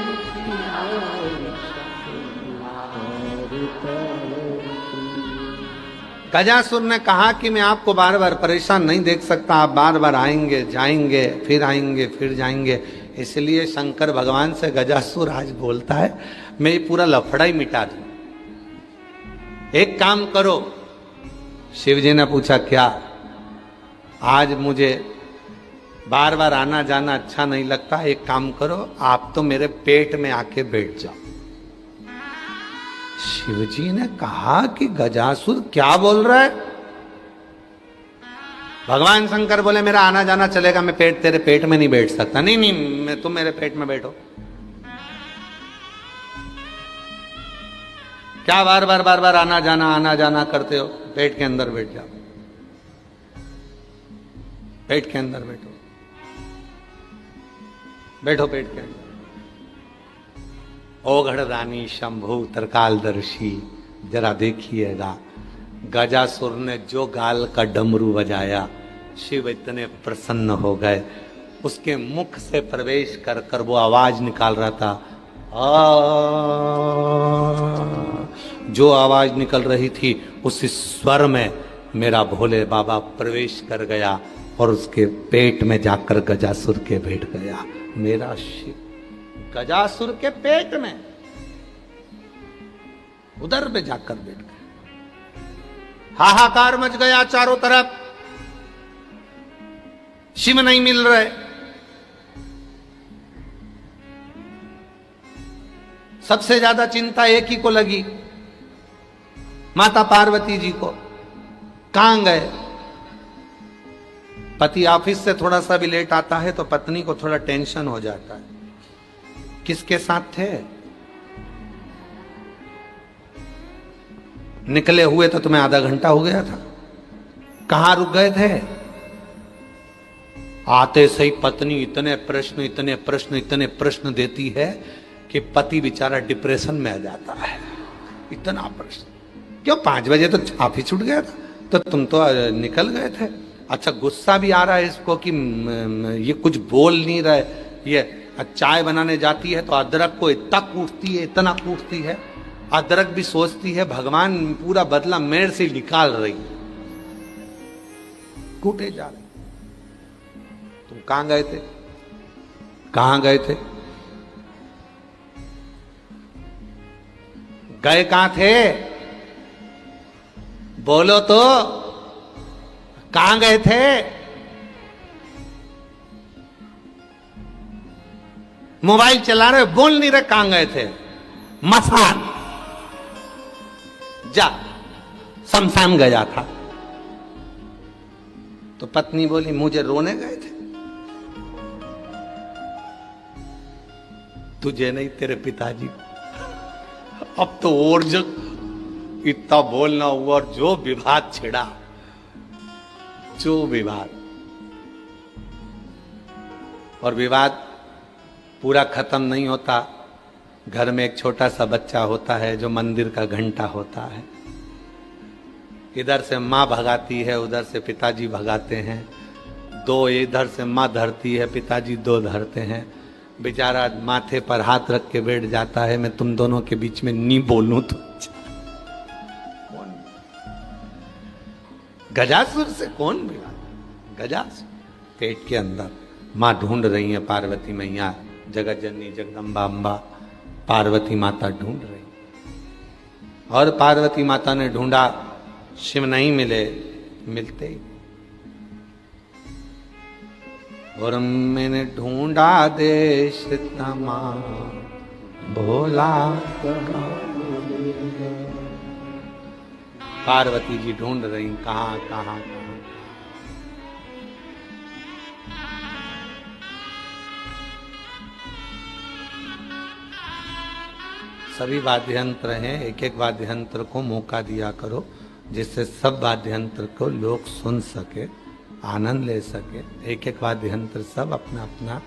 Speaker 1: गजासुर ने कहा कि मैं आपको बार बार परेशान नहीं देख सकता, आप बार बार आएंगे जाएंगे, फिर जाएंगे। इसलिए शंकर भगवान से गजासुर आज बोलता है मैं ये पूरा लफड़ा ही मिटा दूं, एक काम करो। शिव जी ने पूछा क्या? आज मुझे बार बार आना जाना अच्छा नहीं लगता, एक काम करो, आप तो मेरे पेट में आके बैठ जाओ। शिवजी ने कहा कि गजासुर क्या बोल रहा है? भगवान शंकर बोले मेरा आना जाना चलेगा, मैं तेरे पेट में नहीं बैठ सकता। नहीं, तुम मेरे पेट में बैठो। क्या बार बार बार बार आना जाना करते हो? पेट के अंदर बैठ जाओ, पेट के अंदर बैठो, बैठो पेट के अंदर। ओघड़ रानी शंभु तरकालदर्शी, जरा देखिएगा गजासुर ने जो गाल का डमरू बजाया, शिव इतने प्रसन्न हो गए, उसके मुख से प्रवेश कर कर वो आवाज निकाल रहा था। जो आवाज निकल रही थी उस स्वर में मेरा भोले बाबा प्रवेश कर गया और उसके पेट में जाकर गजासुर के बैठ गया। मेरा शिव गजासुर के पेट में, उधर पे जाकर बैठ गया। हाहाकार मच गया चारों तरफ, शिव नहीं मिल रहे। सबसे ज्यादा चिंता एक ही को लगी, माता पार्वती जी को। कहां गए? पति ऑफिस से थोड़ा सा भी लेट आता है तो पत्नी को थोड़ा टेंशन हो जाता है। किसके साथ थे? निकले हुए तो तुम्हें आधा घंटा हो गया था, कहां रुक गए थे? आते सही पत्नी इतने प्रश्न इतने प्रश्न इतने प्रश्न देती है कि पति बेचारा डिप्रेशन में आ जाता है। इतना प्रश्न क्यों? 5 बजे तो ऑफिस छूट गया था, तो तुम तो निकल गए थे। अच्छा, गुस्सा भी आ रहा है इसको कि ये कुछ बोल नहीं रहे। ये चाय बनाने जाती है तो अदरक को इतना कूटती है, इतना कूटती है। अदरक भी सोचती है भगवान पूरा बदला मेरे से निकाल रही, कूटे जा रहे। तुम कहां गए थे? कहां गए थे? गए कहां थे? बोलो तो, कहां गए थे? मोबाइल चला रहे, बोल नहीं रहे, कहां गए थे? मसान जा, शमशान गया था। तो पत्नी बोली मुझे रोने गए थे। तुझे नहीं, तेरे पिताजी। अब तो और जो इतना बोलना हुआ और जो विवाद छिड़ा, जो विवाद, और विवाद पूरा खत्म नहीं होता। घर में एक छोटा सा बच्चा होता है जो मंदिर का घंटा होता है। इधर से माँ भगाती है, उधर से पिताजी भगाते हैं। 2 इधर से माँ धरती है, पिताजी 2 धरते हैं। बेचारा माथे पर हाथ रख के बैठ जाता है, मैं तुम दोनों के बीच में नहीं बोलूं तो। गजासुर से कौन बिगाड़ा? गजासुर पेट के अंदर। माँ ढूंढ रही है पार्वती मैया, जगत जननी जगदम्बा अम्बा पार्वती माता ढूंढ रही। और पार्वती माता ने ढूंढा, शिव नहीं मिले। मिलते ही और मैंने ढूंढा देश तमाम, भोला पार्वती जी ढूंढ रही, कहां कहां कहां। सभी वाद्य यंत्र हैं, एक एक वाद्य यंत्र को मौका दिया करो, जिससे सब वाद्य यंत्र को लोग सुन सके, आनंद ले सके। एक एक वाद्य यंत्र सब अपना अपना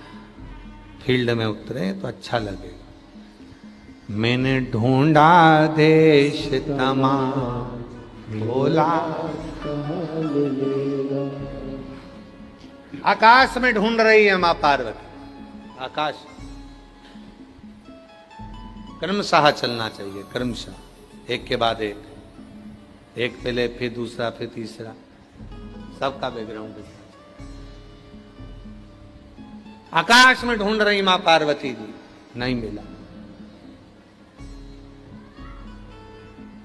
Speaker 1: फील्ड में उतरे तो अच्छा लगेगा। मैंने ढूंढा देश तमाम, भोला आकाश में ढूंढ रही है मां पार्वती। आकाश क्रमशः चलना चाहिए, क्रमशः, एक के बाद एक, एक पहले फिर दूसरा फिर तीसरा, सबका बैकग्राउंड। आकाश में ढूंढ रही मां पार्वती जी, नहीं मिला।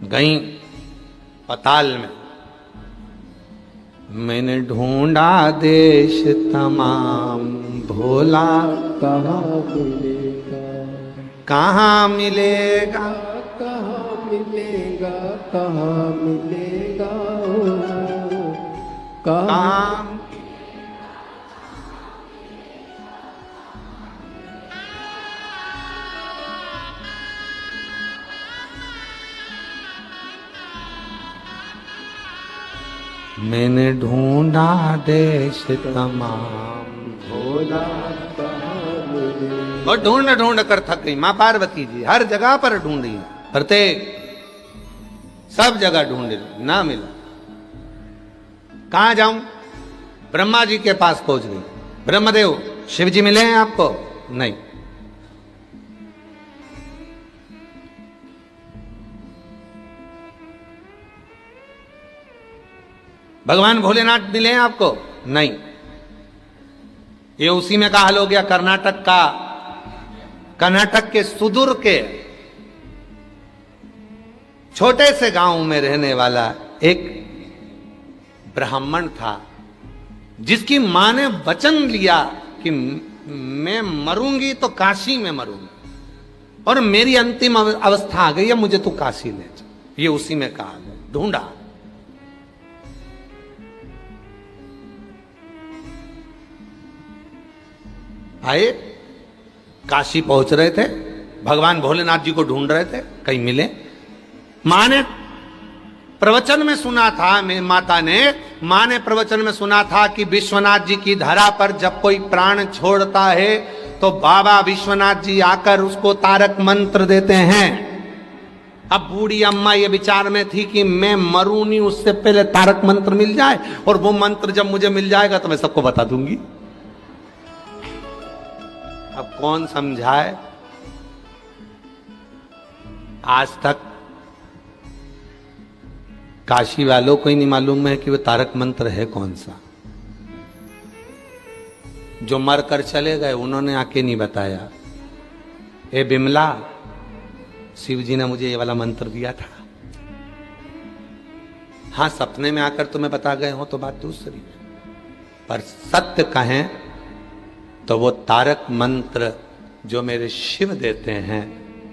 Speaker 1: गई पताल में, मैंने ढूंढा देश तमाम, भोला कहाँ मिलेगा, कहाँ मिलेगा, कहाँ मिलेगा, कहाँ मिलेगा, कहाँ। मैंने ढूंढा देश तमाम,
Speaker 2: भोला कहाँ मिलेगा।
Speaker 1: और ढूंढ ढूंढ कर थक गई मां पार्वती जी, हर जगह पर ढूंढी, प्रत्येक सब जगह ढूंढी, ना मिला। कहां जाऊं? ब्रह्मा जी के पास पहुंच गई। ब्रह्मदेव, शिव जी मिले हैं आपको? नहीं। भगवान भोलेनाथ मिले हैं आपको? नहीं। ये उसी में का हाल हो गया कर्नाटक का। कर्नाटक के सुदूर के छोटे से गांव में रहने वाला एक ब्राह्मण था, जिसकी मां ने वचन लिया कि मैं मरूंगी तो काशी में मरूंगी, और मेरी अंतिम अवस्था आ गई है, मुझे तो काशी ले जा। ये उसी में कहा गया। ढूंढा। आए, काशी पहुंच रहे थे, भगवान भोलेनाथ जी को ढूंढ रहे थे, कहीं मिले। मां ने प्रवचन में सुना था, मां ने प्रवचन में सुना था कि विश्वनाथ जी की धरा पर जब कोई प्राण छोड़ता है तो बाबा विश्वनाथ जी आकर उसको तारक मंत्र देते हैं। अब बूढ़ी अम्मा ये विचार में थी कि मैं मरूं नहीं, उससे पहले तारक मंत्र मिल जाए, और वो मंत्र जब मुझे मिल जाएगा तो मैं सबको बता दूंगी। अब कौन समझाए? आज तक काशी वालों को ही नहीं मालूम है कि वो तारक मंत्र है कौन सा। जो मर कर चले गए उन्होंने आके नहीं बताया, ए बिमला, शिव जी ने मुझे ये वाला मंत्र दिया था। हां, सपने में आकर तुम्हें बता गए हो तो बात दूसरी है, पर सत्य कहें तो वो तारक मंत्र जो मेरे शिव देते हैं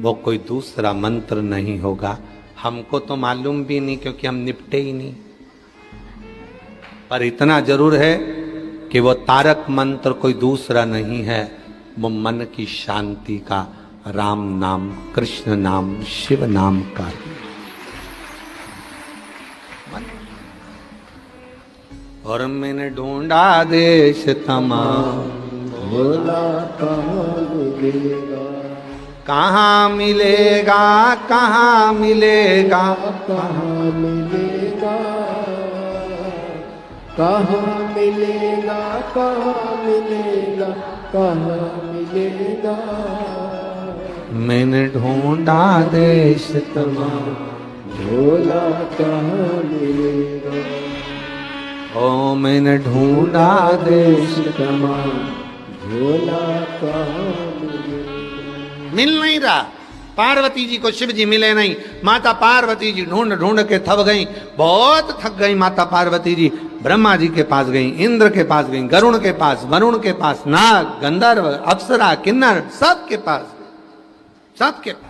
Speaker 1: वो कोई दूसरा मंत्र नहीं होगा। हमको तो मालूम भी नहीं, क्योंकि हम निपटे ही नहीं। पर इतना जरूर है कि वो तारक मंत्र कोई दूसरा नहीं है, वो मन की शांति का राम नाम, कृष्ण नाम, शिव नाम का। और मैंने ढूंढा देश तमाम,
Speaker 2: भोला कहाँ मिलेगा।
Speaker 1: कहाँ मिलेगा, कहाँ मिलेगा,
Speaker 2: कहाँ मिलेगा, कहाँ मिलेगा, कहाँ मिलेगा, कहाँ मिलेगा।
Speaker 1: मैंने ढूंढा देश तमाम,
Speaker 2: भोला कहाँ मिलेगा।
Speaker 1: ओ मैंने ढूंढा देश
Speaker 2: तमाम, भोला कहाँ मिलेगा।
Speaker 1: मिल नहीं रहा। पार्वती जी को शिव जी मिले नहीं। माता पार्वती जी ढूंढ ढूंढ के थक गई, बहुत थक गई माता पार्वती जी। ब्रह्मा जी के पास गई, इंद्र के पास गई, गरुण के पास, वरुण के पास, नाग, गंधर्व, अप्सरा, किन्नर, सबके पास, सबके पास।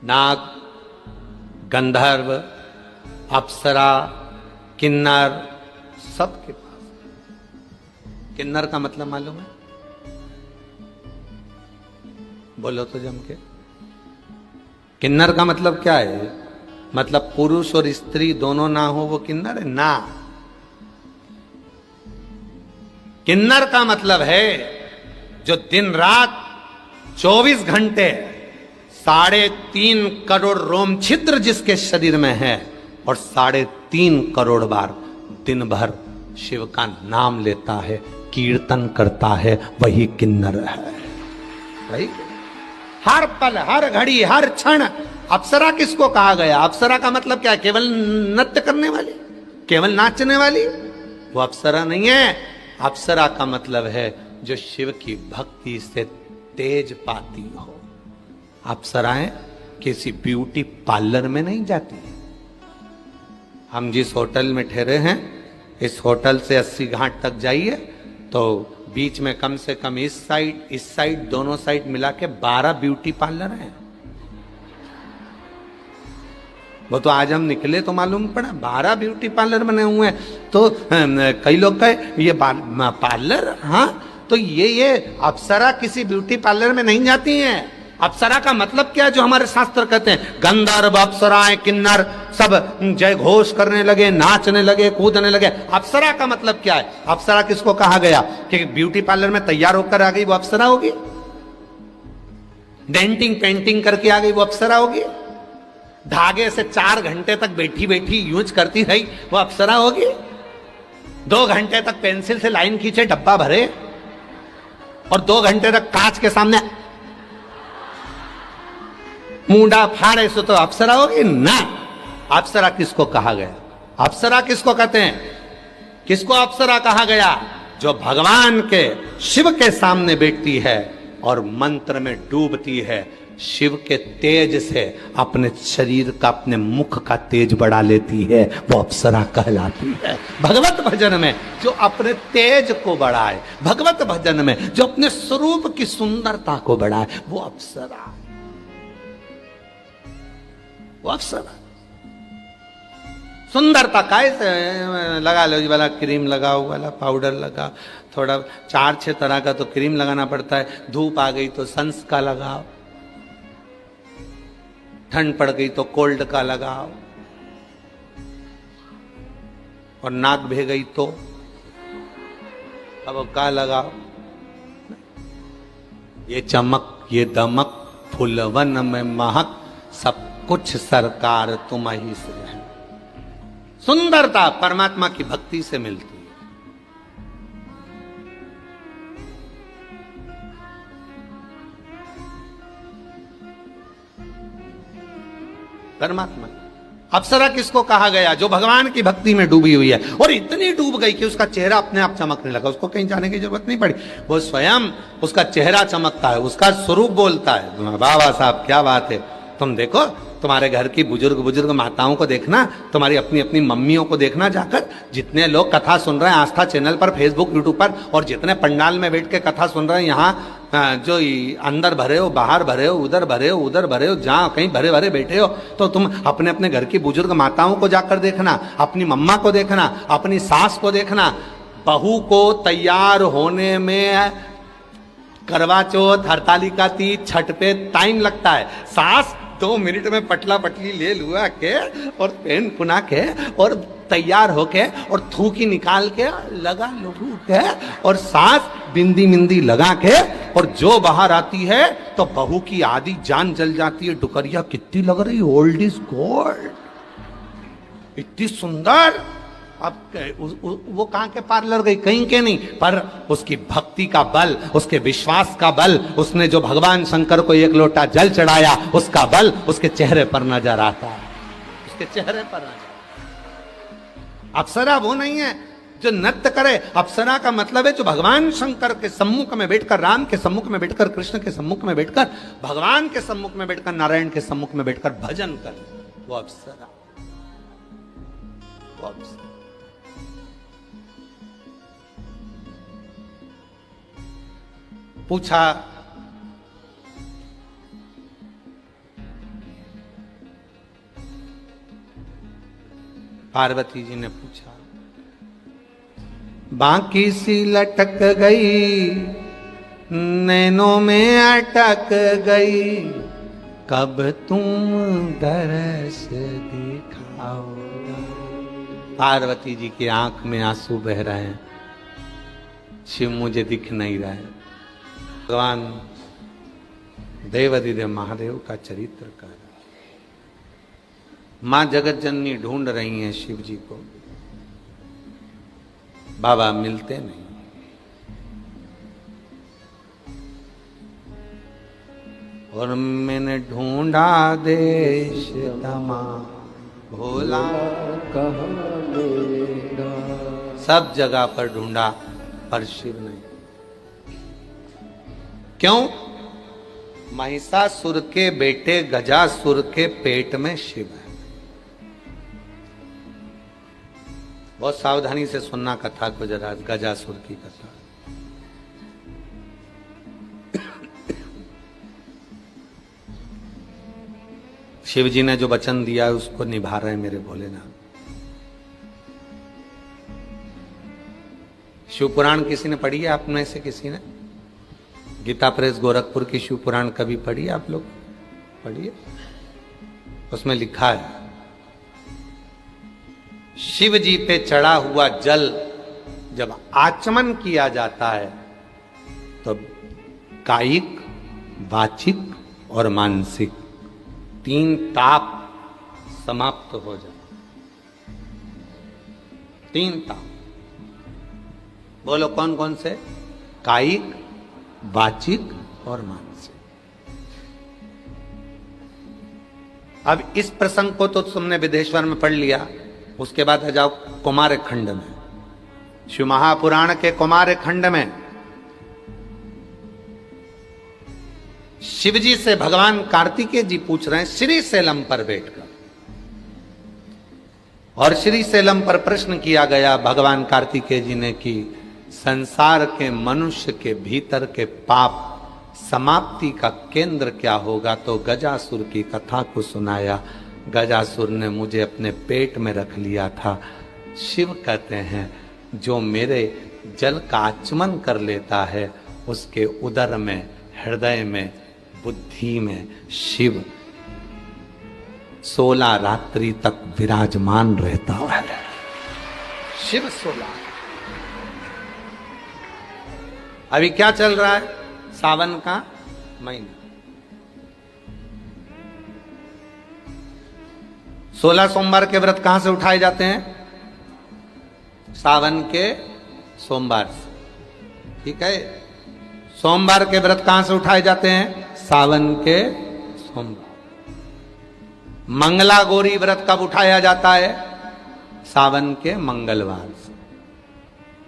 Speaker 1: नाग, गंधर्व, अप्सरा, किन्नर, सबके पास। किन्नर का मतलब मालूम है? बोलो तो जम के। किन्नर का मतलब क्या है? मतलब पुरुष और स्त्री दोनों ना हो वो किन्नर है ना। किन्नर का मतलब है जो दिन रात 24 घंटे 3.5 करोड़ रोम छिद्र जिसके शरीर में है और 3.5 करोड़ बार दिन भर शिव का नाम लेता है, कीर्तन करता है, वही किन्नर है। वही हर पल, हर घड़ी, हर क्षण। अप्सरा किसको कहा गया? अप्सरा का मतलब क्या है? केवल नृत्य करने वाली, केवल नाचने वाली? वो अप्सरा नहीं है। अप्सरा का मतलब है जो शिव की भक्ति से तेज पाती हो। अप्सराएं किसी ब्यूटी पार्लर में नहीं जाती। हम जिस होटल में ठहरे हैं, इस होटल से 80 घाट तक जाइए तो बीच में कम से कम इस साइड दोनों साइड मिला के 12 ब्यूटी पार्लर हैं। वो तो आज हम निकले तो मालूम पड़ा 12 ब्यूटी पार्लर बने हुए हैं। तो कई लोग कहे ये पार्लर, हाँ तो ये अप्सरा किसी ब्यूटी पार्लर में नहीं जाती हैं। अप्सरा का मतलब क्या है जो हमारे शास्त्र कहते हैं? गंधर्व अप्सराएं किन्नर सब जय घोष करने लगे, नाचने लगे, कूदने लगे। अप्सरा का मतलब क्या है? अप्सरा किसको कहा गया कि ब्यूटी पार्लर में तैयार होकर आ गई वो अप्सरा होगी? डेंटिंग पेंटिंग करके आ गई वो अप्सरा होगी? धागे से 4 घंटे तक बैठी बैठी यूज करती रही वो अप्सरा होगी? 2 घंटे तक पेंसिल से लाइन खींचे, डब्बा भरे, और 2 घंटे तक कांच के सामने मुंडा फाड़े, सो तो अप्सरा होगी ना। अप्सरा किसको कहा गया? अप्सरा किसको कहते हैं? किसको अप्सरा कहा गया? जो भगवान के शिव के सामने बैठती है और मंत्र में डूबती है, शिव के तेज से अपने शरीर का, अपने मुख का तेज बढ़ा लेती है, वो अप्सरा कहलाती है। भगवत भजन में जो अपने तेज को बढ़ाए, भगवत भजन में जो अपने स्वरूप की सुंदरता को बढ़ाए, वो अप्सरा, वो अप्सरा। सुंदरता कैसे लगा लो जी, वाला क्रीम लगाओ, वाला पाउडर लगा, थोड़ा 4-6 तरह का तो क्रीम लगाना पड़ता है। धूप आ गई तो सन्स का लगाओ, ठंड पड़ गई तो कोल्ड का लगाओ, और नाक भे गई तो अब का लगाओ। ये चमक, ये दमक, फुलवन में महक, सब कुछ सरकार तुम ही से है। सुंदरता परमात्मा की भक्ति से मिलती है। परमात्मा। अप्सरा किसको कहा गया? जो भगवान की भक्ति में डूबी हुई है, और इतनी डूब गई कि उसका चेहरा अपने आप चमकने लगा, उसको कहीं जाने की जरूरत नहीं पड़ी, वो स्वयं उसका चेहरा चमकता है, उसका स्वरूप बोलता है। बाबा साहब क्या बात है! तुम देखो, तुम्हारे घर की बुजुर्ग माताओं को देखना, तुम्हारी अपनी अपनी मम्मियों को देखना जाकर, जितने लोग कथा सुन रहे हैं आस्था चैनल पर, फेसबुक, यूट्यूब पर, और जितने पंडाल में बैठ के कथा सुन रहे हैं, यहाँ जो अंदर भरे हो, बाहर भरे हो, उधर भरे हो, उधर भरे हो, जहाँ कहीं भरे भरे बैठे हो, तो तुम अपने अपने घर की बुजुर्ग माताओं को जाकर देखना, अपनी मम्मा को देखना, अपनी सास को देखना। बहू को तैयार होने में करवा चौथ, हरतालिका तीज, छठ पे टाइम लगता है। सास 2 मिनट में पटला पटली ले लुआ के और पहन पुना के और तैयार होके और थूकी निकाल के लगा लघु के, और सास बिंदी मिंदी लगा के, और जो बाहर आती है तो बहू की आधी जान जल जाती है। डुकरिया कितनी लग रही, ओल्ड इज गोल्ड, इतनी सुंदर। अब वो कहां के पार्लर गई? कहीं के नहीं, पर उसकी भक्ति का बल, उसके विश्वास का बल, उसने जो भगवान शंकर को 1 लोटा जल चढ़ाया, उसका बल उसके चेहरे पर नजर आता है, उसके चेहरे पर नजर। अप्सरा वो नहीं है जो नृत्य करे। अप्सरा का मतलब है जो भगवान शंकर के सम्मुख में बैठकर, राम के सम्मुख में बैठकर, कृष्ण के सम्मुख में बैठकर, भगवान के सम्मुख में बैठकर, नारायण के सम्मुख में बैठकर भजन कर, वो अप्सरा, वो अप्सरा। पूछा पार्वती जी ने पूछा, बाकी सी लटक गई, नैनों में अटक गई, कब तुम दरस दिखाओ। पार्वती जी की आंख में आंसू बह रहे हैं, शिव मुझे दिख नहीं रहा है। भगवान देवाधिदेव महादेव का चरित्र कर, मां जगत जननी ढूंढ रही हैं शिव जी को, बाबा मिलते नहीं। और मैंने ढूंढा देश तमाम, भोला
Speaker 2: कहाँ मिलेगा?
Speaker 1: सब जगह पर ढूंढा, पर शिव नहीं। क्यों? महिषासुर के बेटे गजासुर के पेट में शिव है। बहुत सावधानी से सुनना कथा को जरा, गजासुर की कथा। शिव जी ने जो वचन दिया है उसको निभा रहे हैं मेरे भोलेनाथ। शिव पुराण किसी ने पढ़ी है आप में से? किसी ने गीता प्रेस गोरखपुर की शिव पुराण कभी पढ़ी है? आप लोग पढ़िए, उसमें लिखा है शिव जी पे चढ़ा हुआ जल जब आचमन किया जाता है तो कायिक, वाचिक और मानसिक 3 ताप समाप्त हो जाते। 3 ताप बोलो कौन कौन से? कायिक, वाचिक और मानसिक। अब इस प्रसंग को तो तुमने विदेश्वर में पढ़ लिया, उसके बाद आ जाओ कुमार खंड में। शिव महापुराण के कुमार खंड में शिवजी से भगवान कार्तिकेय जी पूछ रहे हैं श्री शैलम पर बैठकर, और श्री शैलम पर प्रश्न किया गया भगवान कार्तिकेय जी ने कि संसार के मनुष्य के भीतर के पाप समाप्ति का केंद्र क्या होगा? तो गजासुर की कथा को सुनाया। गजासुर ने मुझे अपने पेट में रख लिया था। शिव कहते हैं जो मेरे जल का आचमन कर लेता है उसके उदर में, हृदय में, बुद्धि में शिव 16 रात्रि तक विराजमान रहता है। शिव 16। अभी क्या चल रहा है? सावन का महीना, 16 सोमवार के व्रत कहां से उठाए जाते हैं? सावन के सोमवार से। ठीक है, सोमवार के व्रत कहां से उठाए जाते हैं? सावन के सोमवार। मंगला गौरी व्रत कब उठाया जाता है? सावन के मंगलवार से।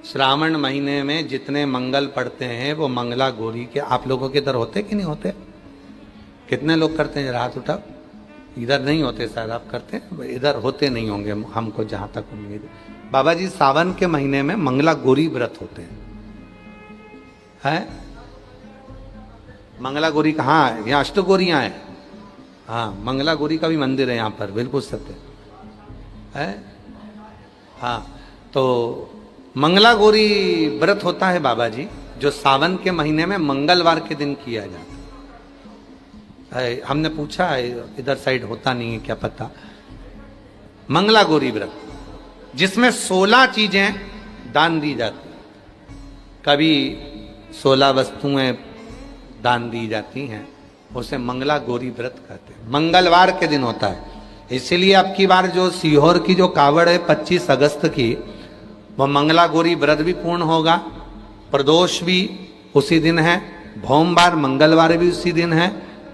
Speaker 1: श्रावण महीने में जितने मंगल पड़ते हैं वो मंगला गौरी के। आप लोगों के इधर होते कि नहीं होते? कितने लोग करते हैं? हाथ उठाओ। इधर नहीं होते, शायद आप करते हैं, इधर होते नहीं होंगे हमको जहां तक उम्मीद है। बाबा जी सावन के महीने में मंगला गौरी व्रत होते हैं। मंगला गौरी कहाँ है? यहाँ अष्टगौरियां हैं। हाँ, मंगला गौरी का भी मंदिर है यहाँ पर, बिल्कुल सत्य है। हाँ, तो मंगला गौरी व्रत होता है बाबा जी, जो सावन के महीने में मंगलवार के दिन किया जाता है। हमने पूछा है, इधर साइड होता नहीं है, क्या पता। मंगला गौरी व्रत जिसमें 16 चीजें दान दी जाती, कभी 16 वस्तुएं दान दी जाती हैं, उसे मंगला गौरी व्रत कहते हैं। मंगलवार के दिन होता है। इसीलिए अब की बार जो सीहोर की जो कावड़ है 25 अगस्त की, वह मंगला गौरी व्रत भी पूर्ण होगा, प्रदोष भी उसी दिन है, भोमवार मंगलवार भी उसी दिन है।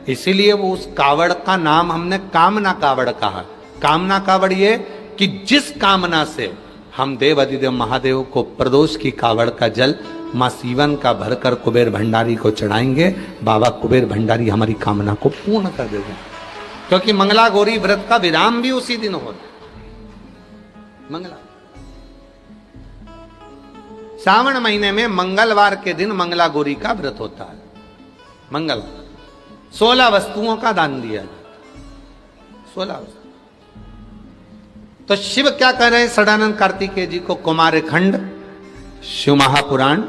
Speaker 1: इसीलिए वो उस कावड़ का नाम हमने कामना कावड़ कहा। कामना कावड़ ये कि जिस कामना से हम देव अधिदेव महादेव को प्रदोष की कावड़ का जल मां सीवन का भरकर कुबेर भंडारी को चढ़ाएंगे, बाबा कुबेर भंडारी हमारी कामना को पूर्ण कर देगा। क्योंकि मंगला गौरी व्रत का विराम भी उसी दिन होता है। मंगला सावन महीने में मंगलवार के दिन मंगला गौरी का व्रत होता है। मंगलवार 16 वस्तुओं का दान दिया जाता है। 16 वस्तु। तो शिव क्या कह रहे हैं सदानंद कार्तिकेय जी को? कुमार खंड शिव महापुराण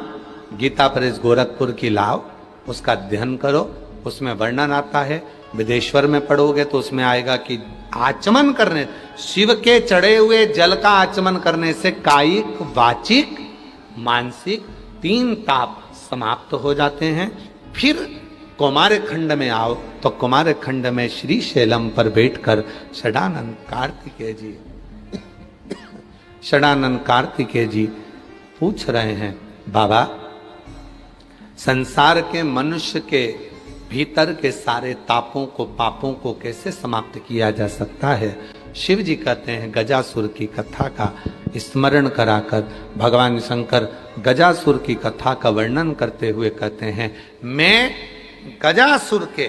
Speaker 1: गीता प्रेस गोरखपुर की लाओ, उसका अध्ययन करो। उसमें वर्णन आता है। विदेश्वर में पढ़ोगे तो उसमें आएगा कि आचमन करने, शिव के चढ़े हुए जल का आचमन करने से कायिक, वाचिक, मानसिक 3 ताप समाप्त हो जाते हैं। फिर कुमार खंड में आओ तो कुमार खंड में श्री शैलम पर बैठकर सदानंद कार्तिकेय जी पूछ रहे हैं, बाबा संसार के मनुष्य के भीतर के सारे तापों को, पापों को कैसे समाप्त किया जा सकता है? शिव जी कहते हैं, गजासुर की कथा का स्मरण कराकर भगवान शंकर गजासुर की कथा का वर्णन करते हुए कहते हैं, मैं गजासुर के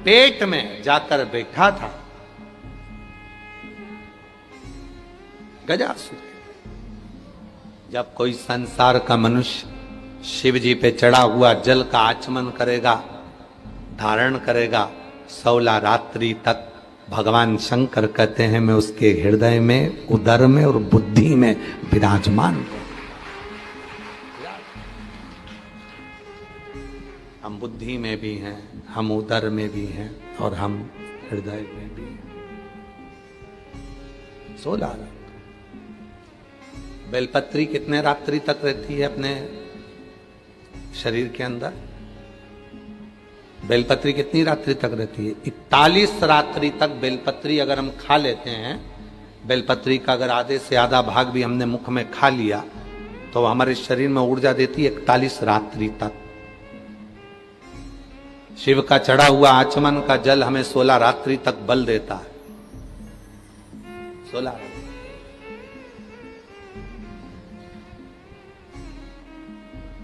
Speaker 1: पेट में जाकर बैठा था। गजासुर, जब कोई संसार का मनुष्य शिव जी पे चढ़ा हुआ जल का आचमन करेगा, धारण करेगा, 16 रात्रि तक भगवान शंकर कहते हैं मैं उसके हृदय में, उदर में और बुद्धि में विराजमान हूं। हम बुद्धि में भी हैं, हम उदर में भी हैं और हम हृदय में भी हैं। 16 रात। बेलपत्री कितने रात्रि तक रहती है अपने शरीर के अंदर? बेलपत्री कितनी रात्रि तक रहती है? 41 रात्रि तक बेलपत्री अगर हम खा लेते हैं, बेलपत्री का अगर आधे से आधा भाग भी हमने मुख में खा लिया तो हमारे शरीर में ऊर्जा देती है 41 रात्रि तक। शिव का चढ़ा हुआ आचमन का जल हमें 16 रात्रि तक बल देता है। 16 रात्रि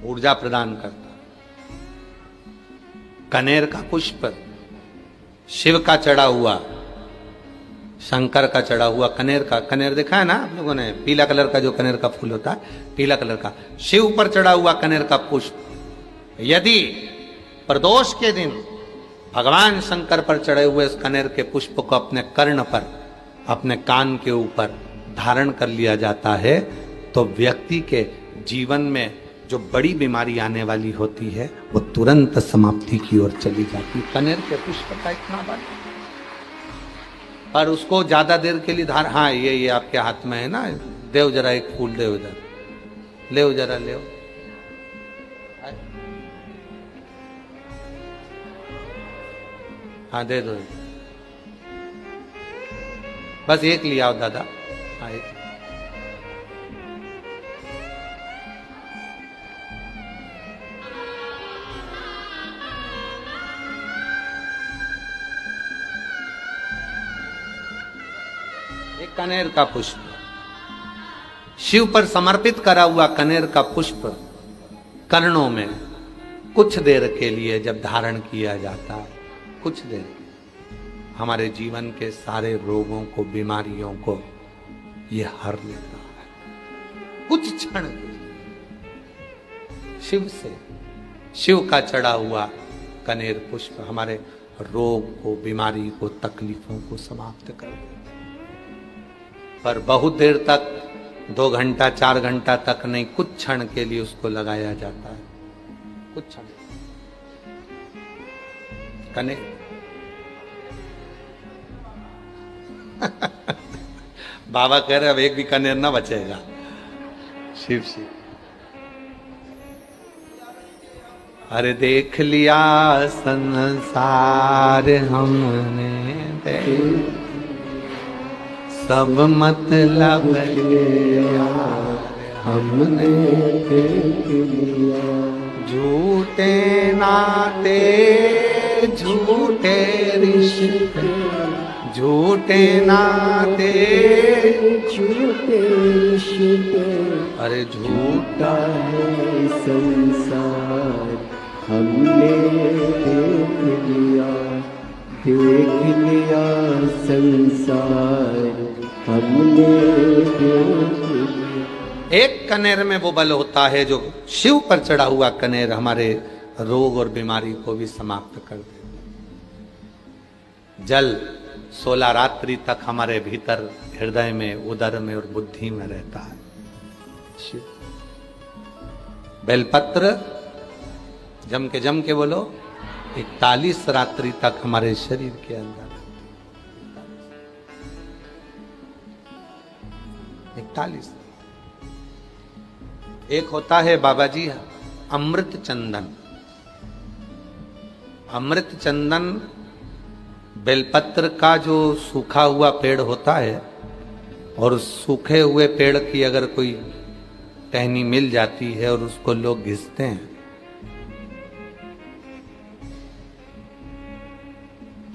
Speaker 1: ऊर्जा प्रदान करता। कनेर का पुष्प, शिव का चढ़ा हुआ, शंकर का चढ़ा हुआ कनेर का, कनेर देखा है ना आप लोगों ने? पीला कलर का जो कनेर का फूल होता है, पीला कलर का, शिव पर चढ़ा हुआ कनेर का पुष्प यदि प्रदोष के दिन भगवान शंकर पर चढ़े हुए इस कनेर के पुष्प को अपने कर्ण पर, अपने कान के ऊपर धारण कर लिया जाता है तो व्यक्ति के जीवन में जो बड़ी बीमारी आने वाली होती है वो तुरंत समाप्ति की ओर चली जाती है। कनेर के पुष्प का इतना बल, पर उसको ज्यादा देर के लिए धार, हाँ ये आपके हाथ में है ना, देव जरा एक फूल देव जरा, ले जरा ले, हाँ दे दो, बस एक लिया आओ दादा। हाँ एक कनेर का पुष्प, शिव पर समर्पित करा हुआ कनेर का पुष्प कर्णों में कुछ देर के लिए जब धारण किया जाता है, कुछ देर हमारे जीवन के सारे रोगों को, बीमारियों को ये हर लेता है। कुछ क्षण शिव से, शिव का चढ़ा हुआ कनेर पुष्प हमारे रोग को, बीमारी को, तकलीफों को समाप्त कर देता। पर बहुत देर तक, 2 घंटा 4 घंटा तक नहीं, कुछ क्षण के लिए उसको लगाया जाता है, कुछ क्षण। कनेर बाबा कह रहे अब एक भी कनेर ना बचेगा। शिव शिव। अरे देख लिया संसार हमने, सब मतलब लिया हमने, देख लिया झूठे नाते, झूठे रिश्ते, झूठे नाते, झूठे रिश्ते, अरे झूठा है संसार हमने देख लिया, देख लिया संसार हमने देख लिया। एक कनेर में वो बल होता है जो शिव पर चढ़ा हुआ कनेर हमारे रोग और बीमारी को भी समाप्त कर दे। जल 16 रात्रि तक हमारे भीतर, हृदय में, उदर में और बुद्धि में रहता है। शिव। बेलपत्र जम के बोलो, 41 रात्रि तक हमारे शरीर के अंदर, 41। एक होता है बाबा जी अमृत चंदन। अमृत चंदन बेलपत्र का जो सूखा हुआ पेड़ होता है, और उस सूखे हुए पेड़ की अगर कोई टहनी मिल जाती है और उसको लोग घिसते हैं,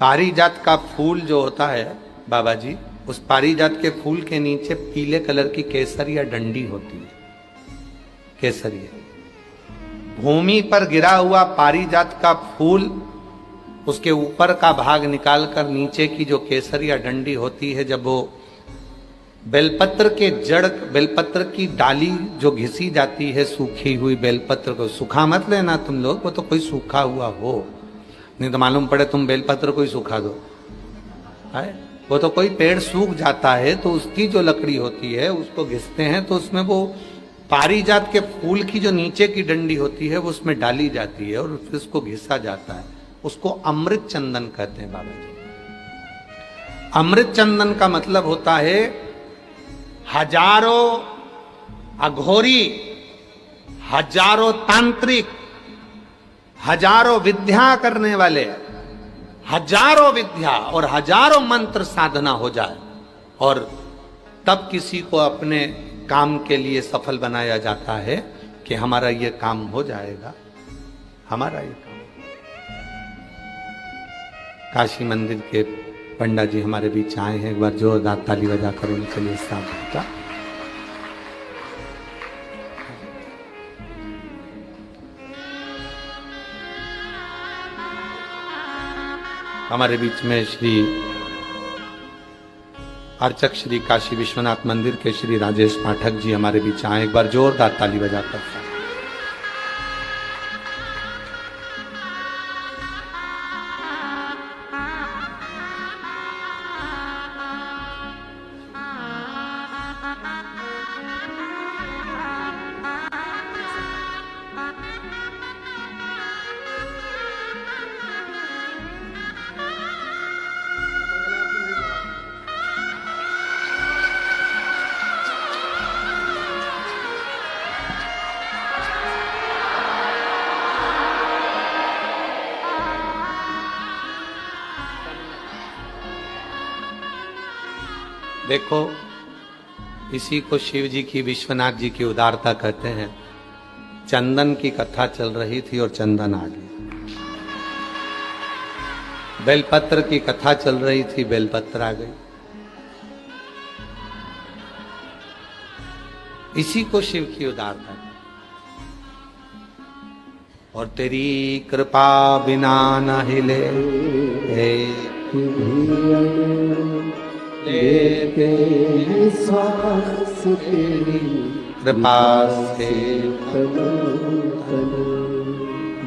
Speaker 1: पारिजात का फूल जो होता है बाबा जी, उस पारिजात के फूल के नीचे पीले कलर की केसरिया डंडी होती है, केसरिया। भूमि पर गिरा हुआ पारिजात का फूल, उसके ऊपर का भाग निकालकर नीचे की जो केसरिया डंडी होती है, जब वो बेलपत्र के जड़, बेलपत्र की डाली जो घिसी जाती है सूखी हुई बेलपत्र को, सूखा मत लेना तुम लोग, वो तो कोई सूखा हुआ हो, नहीं तो मालूम पड़े तुम बेलपत्र को ही सूखा दो है। वो तो कोई पेड़ सूख जाता है तो उसकी जो लकड़ी होती है उसको घिसते हैं तो उसमें वो पारिजात के फूल की जो नीचे की डंडी होती है वो उसमें डाली जाती है और फिर उसको घिसा जाता है, उसको अमृत चंदन कहते हैं बाबा जी। अमृत चंदन का मतलब होता है हजारों अघोरी, हजारों तांत्रिक, हजारों विद्या करने वाले, हजारों विद्या और हजारों मंत्र साधना हो जाए और तब किसी को अपने काम के लिए सफल बनाया जाता है कि हमारा ये काम हो जाएगा, हमारा ये काम। काशी मंदिर के पंडा जी हमारे बीच आए हैं, एक बार जोरदार ताली बजाकर उनके लिए स्वागत का। हमारे बीच में श्री अर्चक श्री काशी विश्वनाथ मंदिर के श्री राजेश पाठक जी हमारे बीच आए, एक बार जोरदार ताली बजाकर। देखो, इसी को शिव जी की, विश्वनाथ जी की उदारता कहते हैं। चंदन की कथा चल रही थी और चंदन आ गई। बेलपत्र की कथा चल रही थी, बेलपत्र आ गई। इसी को शिव की उदारता। और तेरी कृपा बिना न हिले
Speaker 2: लेते सांस तेरी
Speaker 1: कृपा से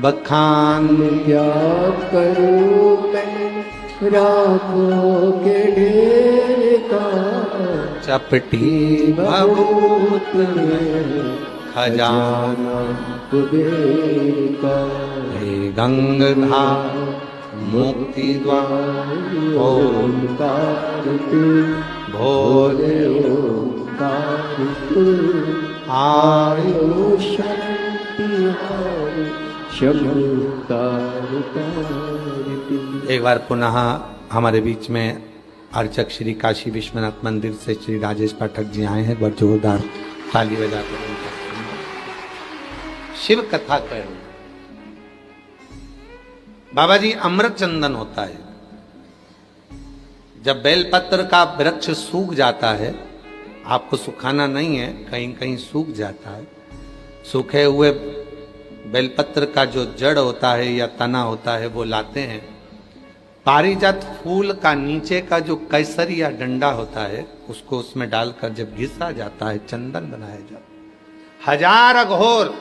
Speaker 1: बखान
Speaker 2: क्या करूं मैं रातों के ढेर का,
Speaker 1: चपटी भभूत में खजाना
Speaker 2: कुबेर का।
Speaker 1: हे गंगाधार मुक्ति द्वार
Speaker 2: ओंकार तू
Speaker 1: भोले
Speaker 2: ओंकार तू,
Speaker 1: आयु
Speaker 2: शांति हार शमकार तू।
Speaker 1: एक बार पुनः हमारे बीच में अर्चक श्री काशी विश्वनाथ मंदिर से श्री राजेश पाठक जी आए हैं, बहुत जोरदार ताली बजाकर शिव कथा कर रहे हैं। बाबा जी, अमृत चंदन होता है। जब बेलपत्र का वृक्ष सूख जाता है, आपको सुखाना नहीं है, कहीं कहीं सूख जाता है, सूखे हुए बेलपत्र का जो जड़ होता है या तना होता है वो लाते हैं। पारिजात फूल का नीचे का जो कैसर या डंडा होता है उसको उसमें डालकर जब घिसा जाता है, चंदन बनाया जाता है। हजार अघोर,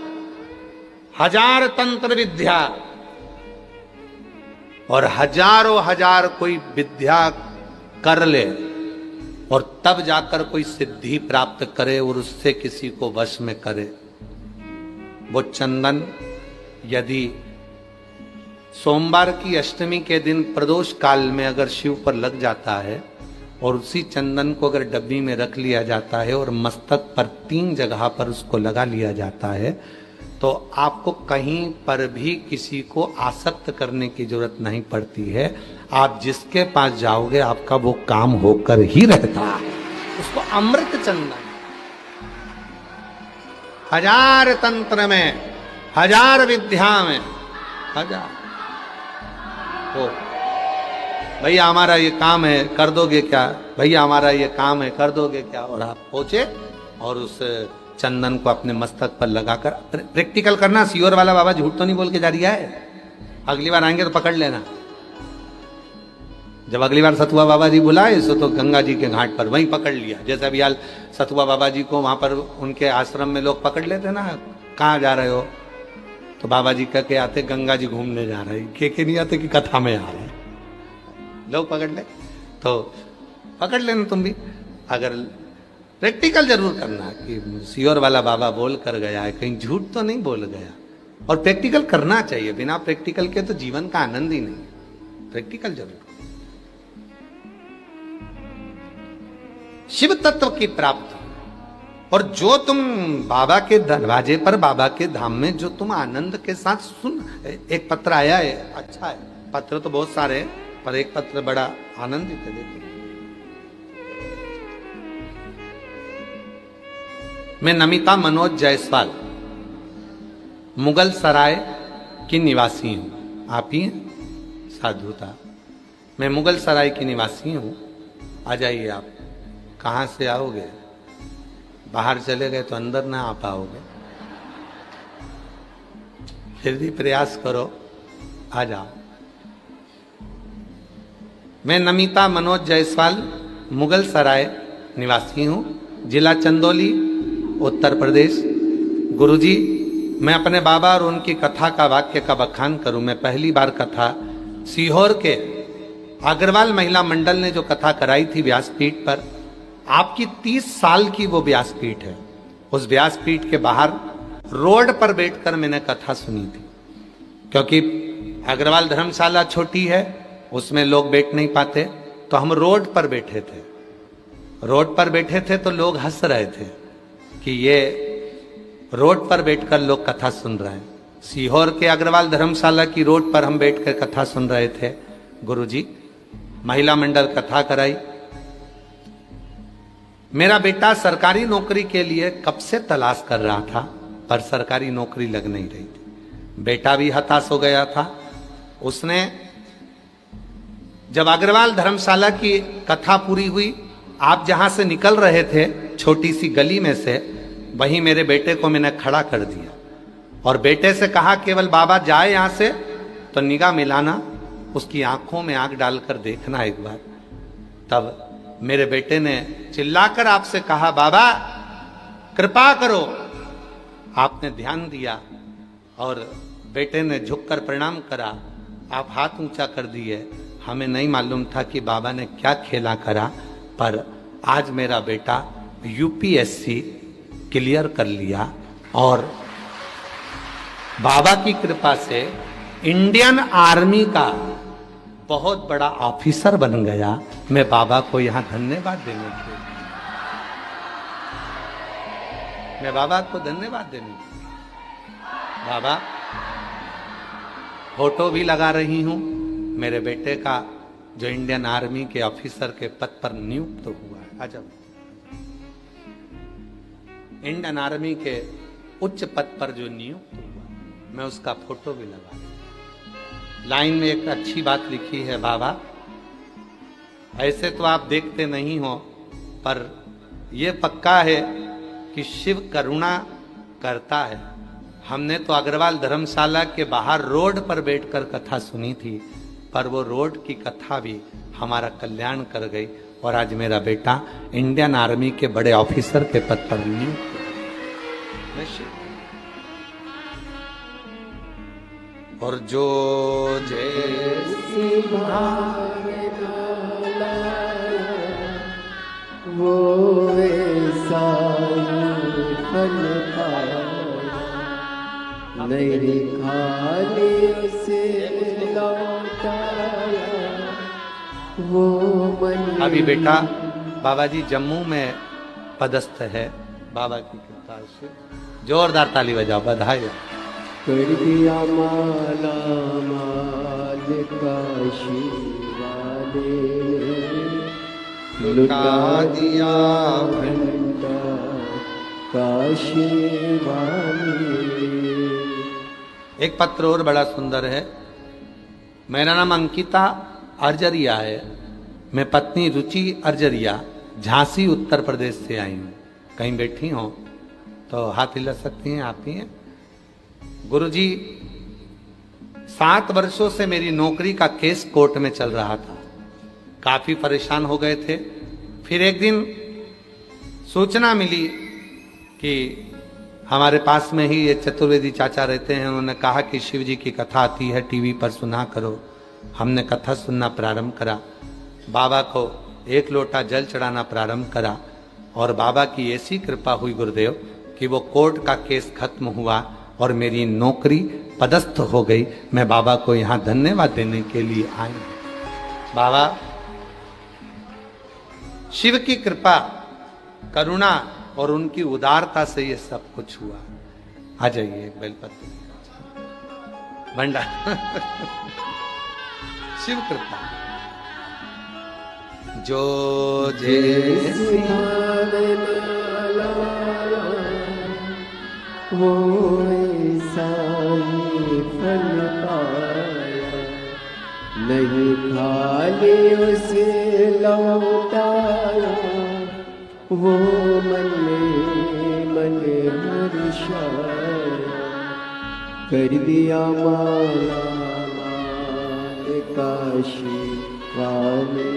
Speaker 1: हजार तंत्र विद्या और हजारों हजार कोई विद्या कर ले और तब जाकर कोई सिद्धि प्राप्त करे और उससे किसी को वश में करे। वो चंदन यदि सोमवार की अष्टमी के दिन प्रदोष काल में अगर शिव पर लग जाता है और उसी चंदन को अगर डब्बी में रख लिया जाता है और मस्तक पर 3 जगह पर उसको लगा लिया जाता है, तो आपको कहीं पर भी किसी को आसक्त करने की जरूरत नहीं पड़ती है। आप जिसके पास जाओगे आपका वो काम होकर ही रहता है। उसको अमृत चंदन। हजार तंत्र में, हजार विद्या में, हजार हो, भैया हमारा ये काम है कर दोगे क्या, भैया हमारा ये काम है कर दोगे क्या, और आप पहुंचे और उस चंदन को अपने मस्तक पर लगाकर प्रैक्टिकल करना। सियोर वाला बाबा झूठ तो नहीं बोल के जा रहा है, अगली बार आएंगे तो पकड़ लेना। जब अगली बार सतुआ बाबा जी बुलाए तो गंगा जी के घाट पर वहीं पकड़ लिया। जैसे अभी हाल सतुआ बाबा जी को वहां पर उनके आश्रम में लोग पकड़ लेते ना, कहाँ जा रहे हो, तो बाबा जी कह के आते गंगा जी घूमने जा रहे, के नहीं आते कि कथा में आ रहे, लोग पकड़ ले तो पकड़ लेना तुम भी। अगर प्रैक्टिकल जरूर करना कि सियोर वाला बाबा बोल कर गया है, कहीं झूठ तो नहीं बोल गया। और प्रैक्टिकल करना चाहिए, बिना प्रैक्टिकल के तो जीवन का आनंद ही नहीं। प्रैक्टिकल जरूर। शिव तत्व की प्राप्ति, और जो तुम बाबा के दरवाजे पर, बाबा के धाम में जो तुम आनंद के साथ सुन, एक पत्र आया है, अच्छा है, पत्र तो बहुत सारे हैं, पर एक पत्र बड़ा आनंदित है। देखिए, मैं नमिता मनोज जायसवाल मुगल सराय की निवासी हूं। आप ही हैं? साधुता। मैं मुगल सराय की निवासी हूं। आ जाइए आप। कहां से आओगे? बाहर चले गए तो अंदर ना आ पाओगे, फिर भी प्रयास करो, आ जाओ। मैं नमिता मनोज जायसवाल मुगल सराय निवासी हूं, जिला चंदौली, उत्तर प्रदेश। गुरुजी, मैं अपने बाबा और उनकी कथा का वाक्य का बखान करूं। मैं पहली बार कथा सीहोर के अग्रवाल महिला मंडल ने जो कथा कराई थी व्यासपीठ पर, आपकी 30 साल की वो व्यासपीठ है। उस व्यासपीठ के बाहर रोड पर बैठकर मैंने कथा सुनी थी, क्योंकि अग्रवाल धर्मशाला छोटी है, उसमें लोग बैठ नहीं पाते, तो हम रोड पर बैठे थे। रोड पर बैठे थे तो लोग हंस रहे थे कि ये रोड पर बैठकर लोग कथा सुन रहे हैं। सीहोर के अग्रवाल धर्मशाला की रोड पर हम बैठकर कथा सुन रहे थे। गुरुजी, महिला मंडल कथा कराई। मेरा बेटा सरकारी नौकरी के लिए कब से तलाश कर रहा था, पर सरकारी नौकरी लग नहीं रही थी। बेटा भी हताश हो गया था। उसने, जब अग्रवाल धर्मशाला की कथा पूरी हुई, आप जहां से निकल रहे थे छोटी सी गली में से, वहीं मेरे बेटे को मैंने खड़ा कर दिया और बेटे से कहा, केवल बाबा जाए यहां से तो निगाह मिलाना, उसकी आंखों में आंख डालकर देखना एक बार। तब मेरे बेटे ने चिल्लाकर आपसे कहा, बाबा कृपा करो। आपने ध्यान दिया और बेटे ने झुककर प्रणाम करा। आप हाथ ऊंचा कर दिए। हमें नहीं मालूम था कि बाबा ने क्या खेला करा, पर आज मेरा बेटा यूपीएससी क्लियर कर लिया और बाबा की कृपा से इंडियन आर्मी का बहुत बड़ा ऑफिसर बन गया। मैं बाबा को यहां धन्यवाद देने के लिए, मैं बाबा को धन्यवाद देने के लिए, बाबा फोटो भी लगा रही हूं मेरे बेटे का, जो इंडियन आर्मी के ऑफिसर के पद पर नियुक्त हुआ है। अजब, इंडियन आर्मी के उच्च पद पर जो नियुक्त हुआ, मैं उसका फोटो भी लगा। लाइन में एक अच्छी बात लिखी है, बाबा ऐसे तो आप देखते नहीं हो, पर यह पक्का है कि शिव करुणा करता है। हमने तो अग्रवाल धर्मशाला के बाहर रोड पर बैठकर कथा सुनी थी, पर वो रोड की कथा भी हमारा कल्याण कर गई और आज मेरा बेटा इंडियन आर्मी के बड़े ऑफिसर के पद पर नियुक्त। और जो जैसी
Speaker 2: वो ऐसा फल पाया, नहीं खाने से लौटाया वो मन।
Speaker 1: अभी बेटा बाबा जी जम्मू में पदस्थ है, बाबा की कृपा से। जोरदार ताली बजाओ, बधाई।
Speaker 2: कर दिया माला माल काशी वाले, लुटा दिया भंडा काशी वाले।
Speaker 1: एक पत्र और बड़ा सुंदर है। मेरा नाम अंकिता अर्जरिया है। मैं पत्नी रुचि अर्जरिया झांसी उत्तर प्रदेश से आई हूँ। कहीं बैठी हो तो हाथ हिला सकती हैं, आप ही हैं। गुरुजी, 7 वर्षों से मेरी नौकरी का केस कोर्ट में चल रहा था। काफी परेशान हो गए थे। फिर एक दिन सूचना मिली कि हमारे पास में ही ये चतुर्वेदी चाचा रहते हैं, उन्होंने कहा कि शिव जी की कथा आती है टीवी पर, सुना करो। हमने कथा सुनना प्रारंभ करा, बाबा को 1 लोटा जल चढ़ाना प्रारंभ करा और बाबा की ऐसी कृपा हुई गुरुदेव कि वो कोर्ट का केस खत्म हुआ और मेरी नौकरी पदस्थ हो गई। मैं बाबा को यहाँ धन्यवाद देने के लिए आई। बाबा शिव की कृपा, करुणा और उनकी उदारता से ये सब कुछ हुआ। आ जाइए एक बेलपत्र भंडार। शिव कृपा जो जैसी
Speaker 2: वो ऐसा ही फल पाया, नहीं खाली उसे लौटाया, वो मन हर्षाया, कर दिया माला माल काशी वाले,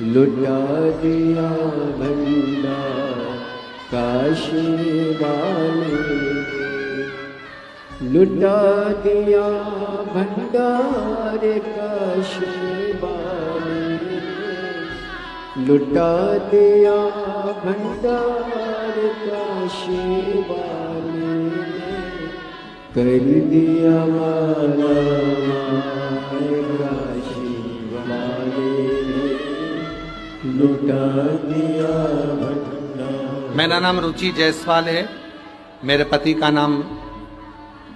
Speaker 2: लुटा दिया भंडार काशी वाले, लुटा दिया भंडार काशी वाले, लुटा दिया भंडार काशी वाले, कर दिया माला माल काशी वाले, लुटा दिया भंडार।
Speaker 1: मेरा नाम रुचि जायसवाल है, मेरे पति का नाम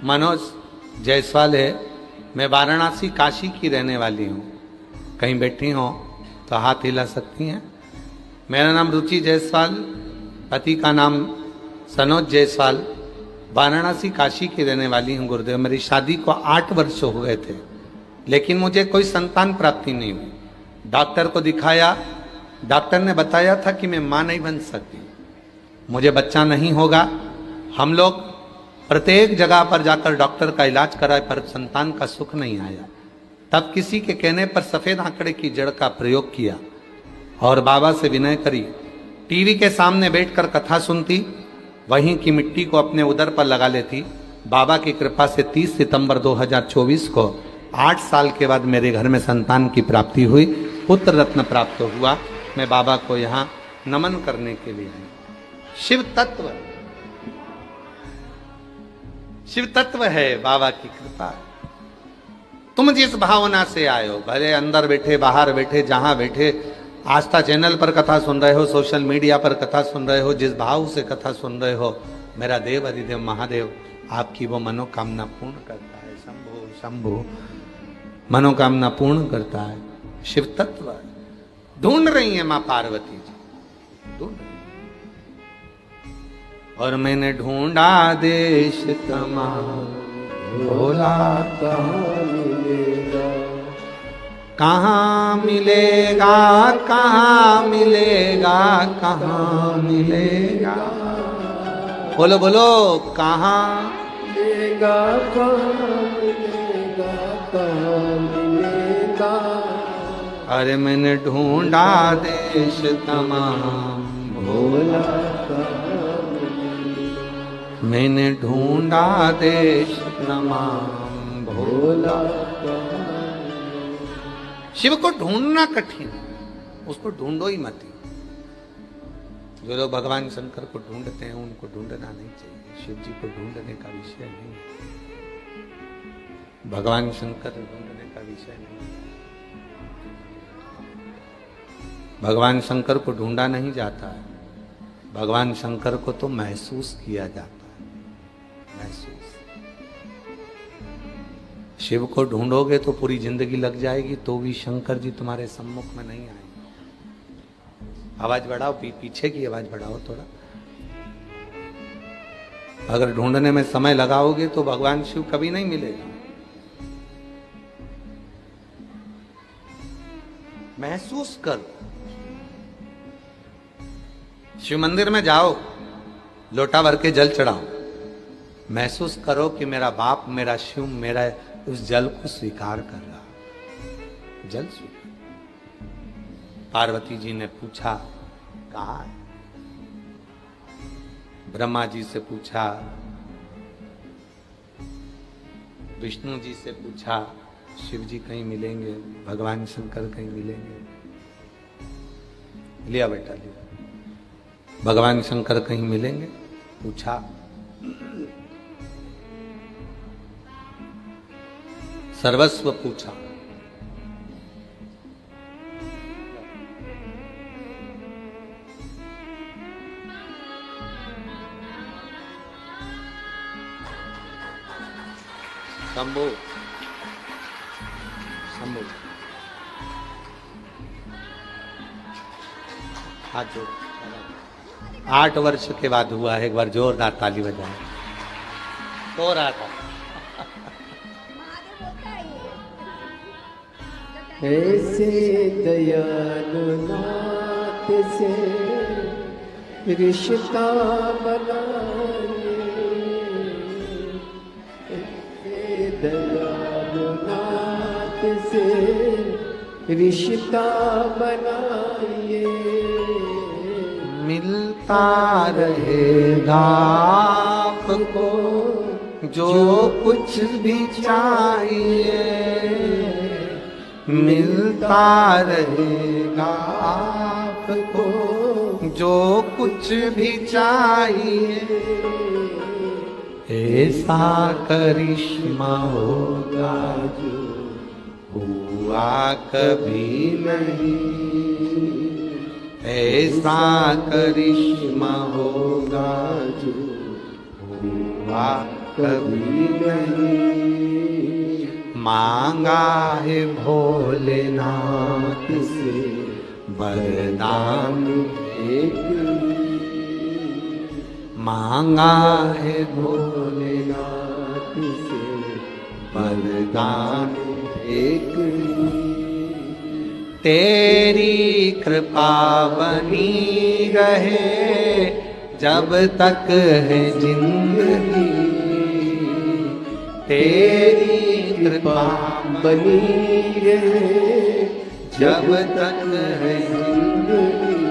Speaker 1: मनोज जायसवाल है। मैं वाराणसी काशी की रहने वाली हूँ। कहीं बैठी हो तो हाथ हिला सकती हैं। मेरा नाम रुचि जायसवाल, पति का नाम सनोज जायसवाल, वाराणसी काशी की रहने वाली हूँ गुरुदेव। मेरी शादी को 8 वर्ष हो गए थे, लेकिन मुझे कोई संतान प्राप्ति नहीं हुई। डॉक्टर को दिखाया, डॉक्टर ने बताया था कि मैं माँ नहीं बन सकती, मुझे बच्चा नहीं होगा। हम लोग प्रत्येक जगह पर जाकर डॉक्टर का इलाज कराए पर संतान का सुख नहीं आया। तब किसी के कहने पर सफेद आंकड़े की जड़ का प्रयोग किया और बाबा से विनय करी। टीवी के सामने बैठकर कथा सुनती, वहीं की मिट्टी को अपने उदर पर लगा लेती। बाबा की कृपा से 30 सितंबर 2024 को 8 साल के बाद मेरे घर में संतान की प्राप्ति हुई, पुत्र रत्न प्राप्त हुआ। मैं बाबा को यहाँ नमन करने के लिए आई। शिव तत्व, शिव तत्व है बाबा की कृपा। तुम जिस भावना से आए हो, भले अंदर बैठे बाहर बैठे जहां बैठे, आस्था चैनल पर कथा सुन रहे हो, सोशल मीडिया पर कथा सुन रहे हो, जिस भाव से कथा सुन रहे हो, मेरा देव अधिदेव महादेव आपकी वो मनोकामना पूर्ण करता है। शंभो शंभो, मनोकामना पूर्ण करता है। शिव तत्व ढूंढ रही है मां पार्वती जी, ढूंढ रही। और मैंने ढूंढा देश तमाम, भोला
Speaker 2: कहाँ मिलेगा,
Speaker 1: कहाँ मिलेगा, कहाँ मिलेगा, कहाँ मिलेगा। बोलो बोलो, कहाँ
Speaker 2: मिलेगा, कहाँ मिलेगा, कहाँ मिलेगा।
Speaker 1: अरे मैंने ढूंढा देश तमाम,
Speaker 2: भोला
Speaker 1: मैंने ढूंढा देश तमाम, भोला। शिव को ढूंढना कठिन, उसको ढूंढो ही मत। जो लोग भगवान शंकर को ढूंढते हैं उनको ढूंढना नहीं चाहिए। शिव जी को ढूंढने का विषय नहीं, भगवान शंकर ढूंढने का विषय नहीं। भगवान शंकर को ढूंढा नहीं जाता है, भगवान शंकर को तो महसूस किया जाता है, महसूस। शिव को ढूंढोगे तो पूरी जिंदगी लग जाएगी, तो भी शंकर जी तुम्हारे सम्मुख में नहीं आएंगे। आवाज बढ़ाओ, पीछे की आवाज बढ़ाओ थोड़ा। अगर ढूंढने में समय लगाओगे तो भगवान शिव कभी नहीं मिलेगा। महसूस करो। शिव मंदिर में जाओ, लोटा भर के जल चढ़ाओ, महसूस करो कि मेरा बाप, मेरा शिव, मेरा उस जल को स्वीकार कर रहा। जल स्वीकार। पार्वती जी ने पूछा कहाँ है? ब्रह्मा जी से पूछा, विष्णु जी से पूछा, शिव जी कहीं मिलेंगे, भगवान शंकर कहीं मिलेंगे। लिया बेटा लिया। भगवान शंकर कहीं मिलेंगे? पूछा। सर्वस्व पूछा। शंभू शंभू हाथ जोड़। 8 वर्ष के बाद हुआ है, एक बार जोरदार ताली बजाए। तो रहा था।
Speaker 2: ऐसे दयालु नाथ से रिश्ता बनाए, ऐसे दयालु नाथ से रिश्ता बनाइए,
Speaker 1: मिलता रहेगा आपको जो कुछ भी चाहिए, मिलता रहेगा आपको जो कुछ भी चाहिए। ऐसा करिश्मा होगा जो हुआ कभी नहीं, ऐसा करिश्मा होगा जो हुआ कभी नहीं। मांगा है भोलेनाथ से वरदान एक, मांगा है भोलेनाथ से वरदान एक। तेरी कृपा बनी रहे जब तक है जिंदगी, तेरी कृपा
Speaker 2: बनी रहे
Speaker 1: जब तक है जिंदगी।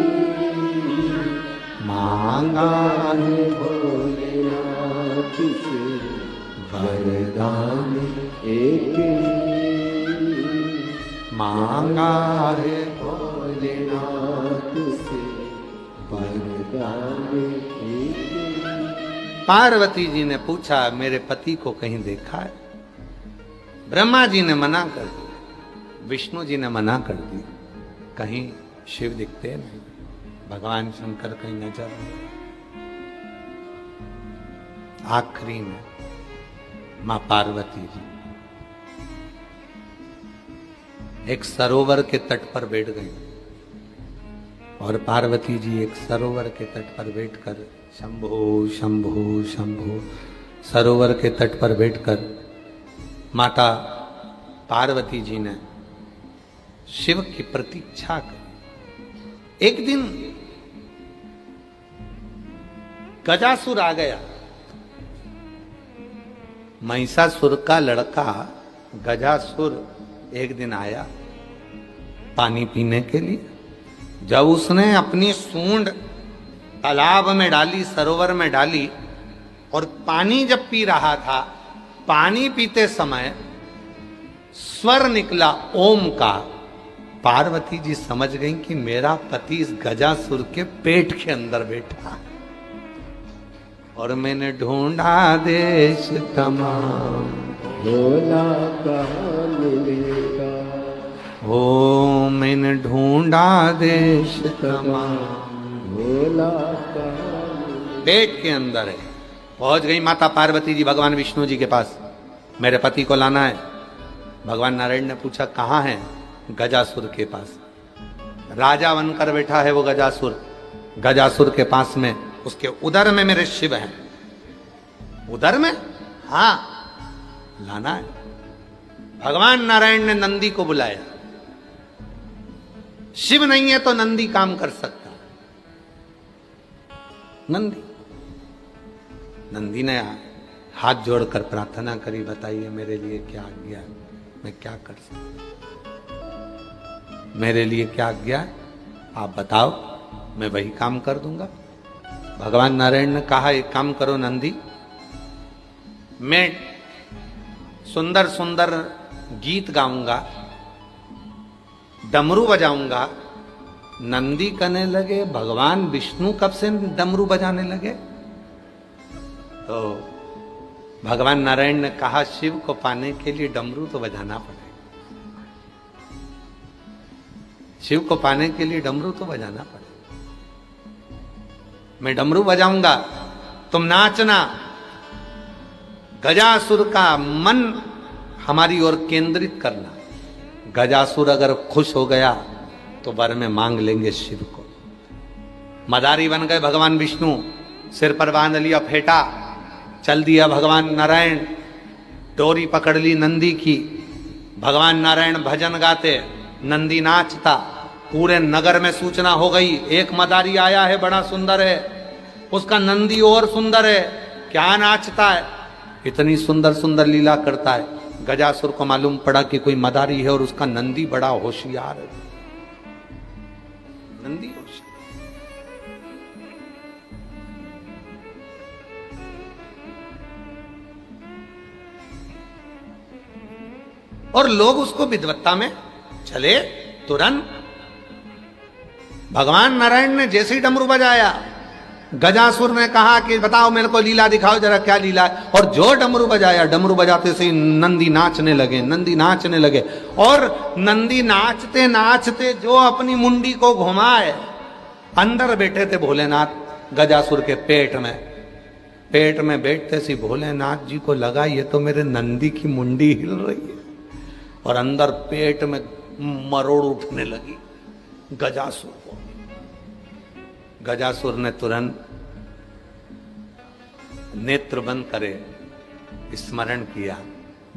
Speaker 1: मांगा है
Speaker 2: भोलेनाथ से वरदान एक,
Speaker 1: मांगा है
Speaker 2: भोलेनाथ से वरदान एक।
Speaker 1: पार्वती जी ने पूछा मेरे पति को कहीं देखा है? ब्रह्मा जी ने मना कर दी, विष्णु जी ने मना कर दी, कहीं शिव दिखते नहीं, भगवान शंकर कहीं नजर नहीं। आखिरी में मां पार्वती जी एक सरोवर के तट पर बैठ गई, और पार्वती जी एक सरोवर के तट पर बैठकर शंभो शंभो शंभो, सरोवर के तट पर बैठकर माता पार्वती जी ने शिव की प्रतीक्षा की। एक दिन गजासुर आ गया, महिषासुर का लड़का गजासुर एक दिन आया पानी पीने के लिए। जब उसने अपनी सूंड तालाब में डाली, सरोवर में डाली, और पानी जब पी रहा था, पानी पीते समय स्वर निकला ओम का। पार्वती जी समझ गई कि मेरा पति इस गजासुर के पेट के अंदर बैठा है, और मैंने ढूंढा देश तमाम,
Speaker 2: भोला कहाँ मिलेगा,
Speaker 1: ओ मैंने ढूंढा देश तमाम,
Speaker 2: भोला कहाँ।
Speaker 1: पेट के अंदर है। पहुंच गई माता पार्वती जी भगवान विष्णु जी के पास, मेरे पति को लाना है। भगवान नारायण ने पूछा कहाँ है? गजासुर के पास। राजा बनकर बैठा है वो गजासुर, गजासुर के पास में, उसके उदर में मेरे शिव हैं। उदर में? हाँ, लाना है। भगवान नारायण ने नंदी को बुलाया। शिव नहीं है तो नंदी काम कर सकता। नंदी ने हाथ जोड़कर प्रार्थना करी, बताइए मेरे लिए क्या आज्ञा है, मैं क्या कर सकता, मेरे लिए क्या आज्ञा है, आप बताओ, मैं वही काम कर दूंगा। भगवान नारायण ने कहा एक काम करो नंदी, मैं सुंदर सुंदर गीत गाऊंगा, डमरू बजाऊंगा, नंदी कहने लगे भगवान विष्णु कब से डमरू बजाने लगे? तो भगवान नारायण ने कहा शिव को पाने के लिए डमरू तो बजाना पड़ेगा। शिव को पाने के लिए डमरू तो बजाना पड़ेगा। मैं डमरू बजाऊंगा, तुम नाचना। गजासुर का मन हमारी ओर केंद्रित करना। गजासुर अगर खुश हो गया तो वर में मांग लेंगे शिव को। मदारी बन गए भगवान विष्णु, सिर पर बांध लिया फेटा, चल दिया भगवान नारायण, डोरी पकड़ ली नंदी की। भगवान नारायण भजन गाते, नंदी नाचता। पूरे नगर में सूचना हो गई, एक मदारी आया है, बड़ा सुंदर है, उसका नंदी और सुंदर है, क्या नाचता है, इतनी सुंदर सुंदर लीला करता है। गजासुर को मालूम पड़ा कि कोई मदारी है और उसका नंदी बड़ा होशियार है। नंदी होशियार। और लोग उसको विद्वत्ता में चले। तुरंत भगवान नारायण ने जैसे ही डमरू बजाया, गजासुर ने कहा कि बताओ मेरे को लीला दिखाओ जरा, क्या लीला है। और जो डमरू बजाया, डमरू बजाते से नंदी नाचने लगे, नंदी नाचने लगे। और नंदी नाचते नाचते जो अपनी मुंडी को घुमाए, अंदर बैठे थे भोलेनाथ गजासुर के पेट में। पेट में बैठते सी भोलेनाथ जी को लगा ये तो मेरे नंदी की मुंडी हिल रही है। और अंदर पेट में मरोड़ उठने लगी गजासुर को। गजासुर ने तुरंत नेत्र बंद करे स्मरण किया,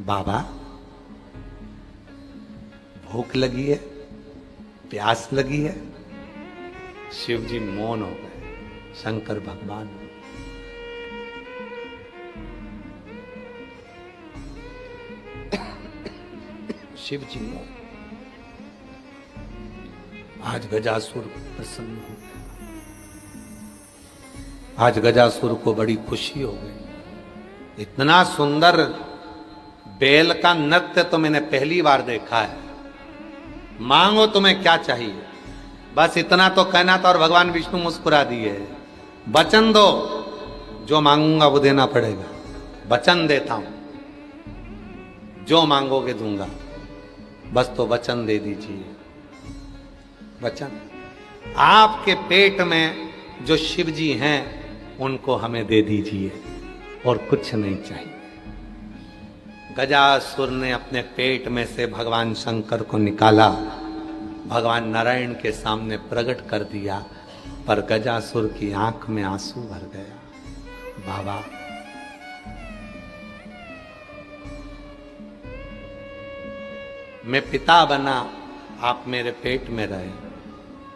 Speaker 1: बाबा भूख लगी है, प्यास लगी है। शिव जी मौन हो गए, शंकर भगवान। शिव जी मौन। आज गजासुर प्रसन्न हो गया। आज गजासुर को बड़ी खुशी हो गई। इतना सुंदर बैल का नृत्य तो मैंने पहली बार देखा है। मांगो तुम्हें क्या चाहिए, बस इतना तो कहना था। और भगवान विष्णु मुस्कुरा दिए, वचन दो, जो मांगूंगा वो देना पड़ेगा। वचन देता हूं, जो मांगोगे दूंगा, बस तो वचन दे दीजिए। वचन। आपके पेट में जो शिव जी हैं उनको हमें दे दीजिए, और कुछ नहीं चाहिए। गजासुर ने अपने पेट में से भगवान शंकर को निकाला, भगवान नारायण के सामने प्रकट कर दिया। पर गजासुर की आंख में आंसू भर गया। बाबा मैं पिता बना, आप मेरे पेट में रहे,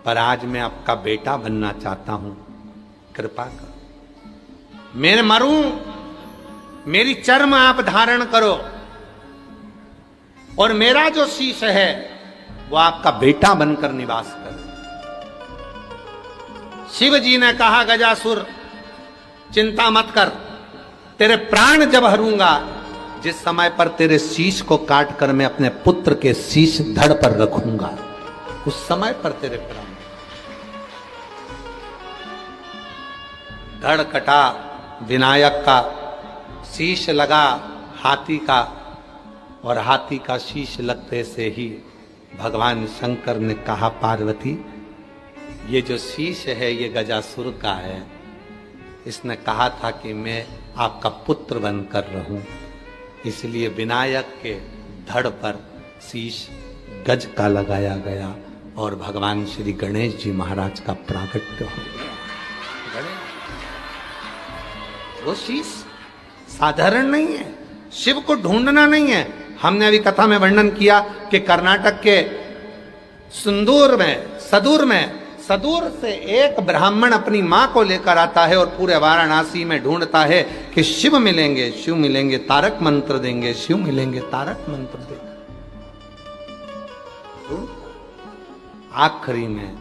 Speaker 1: पर आज मैं आपका बेटा बनना चाहता हूं, कृपा करो। मैं मरूं, मेरी चर्म आप धारण करो, और मेरा जो शीश है वो आपका बेटा बनकर निवास करे। शिव जी ने कहा, गजासुर चिंता मत कर, तेरे प्राण जब हरूंगा, जिस समय पर तेरे शीश को काट कर मैं अपने पुत्र के शीश धड़ पर रखूंगा, उस समय पर तेरे प्राण। धड़ कटा, विनायक का शीश लगा हाथी का, और हाथी का शीश लगते से ही भगवान शंकर ने कहा, पार्वती ये जो शीश है ये गजासुर का है। इसने कहा था कि मैं आपका पुत्र बनकर रहूं, इसलिए विनायक के धड़ पर शीश गज का लगाया गया, और भगवान श्री गणेश जी महाराज का प्राकट्य हो गया। वो शीश साधारण नहीं है, शिव को ढूंढना नहीं है। हमने अभी कथा में वर्णन किया कि कर्नाटक के सदूर से एक ब्राह्मण अपनी मां को लेकर आता है और पूरे वाराणसी में ढूंढता है कि शिव मिलेंगे, तारक मंत्र देंगे, शिव मिलेंगे, तारक मंत्र देंगे। आखिरी में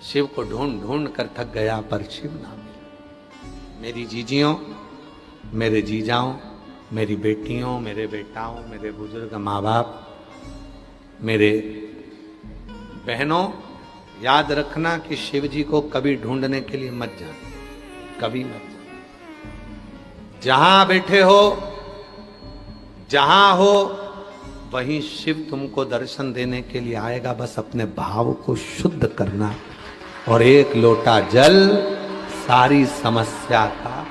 Speaker 1: शिव को ढूंढ कर थक गया, पर शिव ना मिले। मेरी जीजियों, मेरे जीजाओं, मेरी बेटियों, मेरे बेटाओं, मेरे बुजुर्ग माँ बाप, मेरे बहनों, याद रखना कि शिव जी को कभी ढूंढने के लिए मत जाना, कभी मत जाना। जहां बैठे हो, जहां हो, वहीं शिव तुमको दर्शन देने के लिए आएगा। बस अपने भाव को शुद्ध करना और एक लोटा जल सारी समस्या का।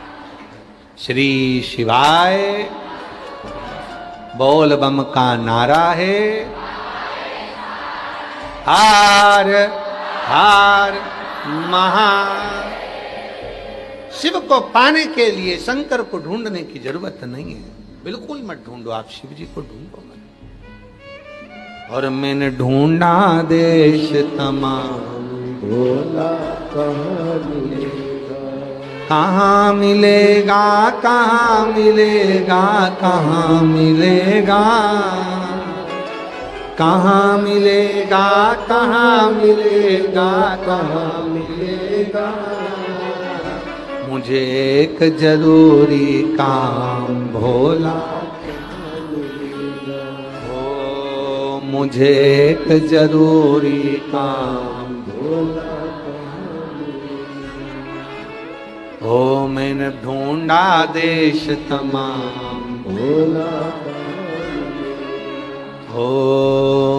Speaker 1: श्री शिवाय बोल बम का नारा है। हार हार महा। शिव को पाने के लिए शंकर को ढूंढने की जरूरत नहीं है, बिल्कुल मत ढूंढो, आप शिव जी को ढूंढो मत। और मैंने ढूंढा देश तमाम,
Speaker 2: भोला कहाँ मिलेगा,
Speaker 1: कहाँ मिलेगा, कहाँ मिलेगा, कहाँ मिलेगा, कहाँ मिलेगा, कहाँ मिलेगा, कहाँ मिलेगा। मुझे एक जरूरी काम भोला, ओ मुझे एक जरूरी काम
Speaker 2: भोला
Speaker 1: ओ मैंने ढूंढा देश तमाम,
Speaker 2: भोला
Speaker 1: ओ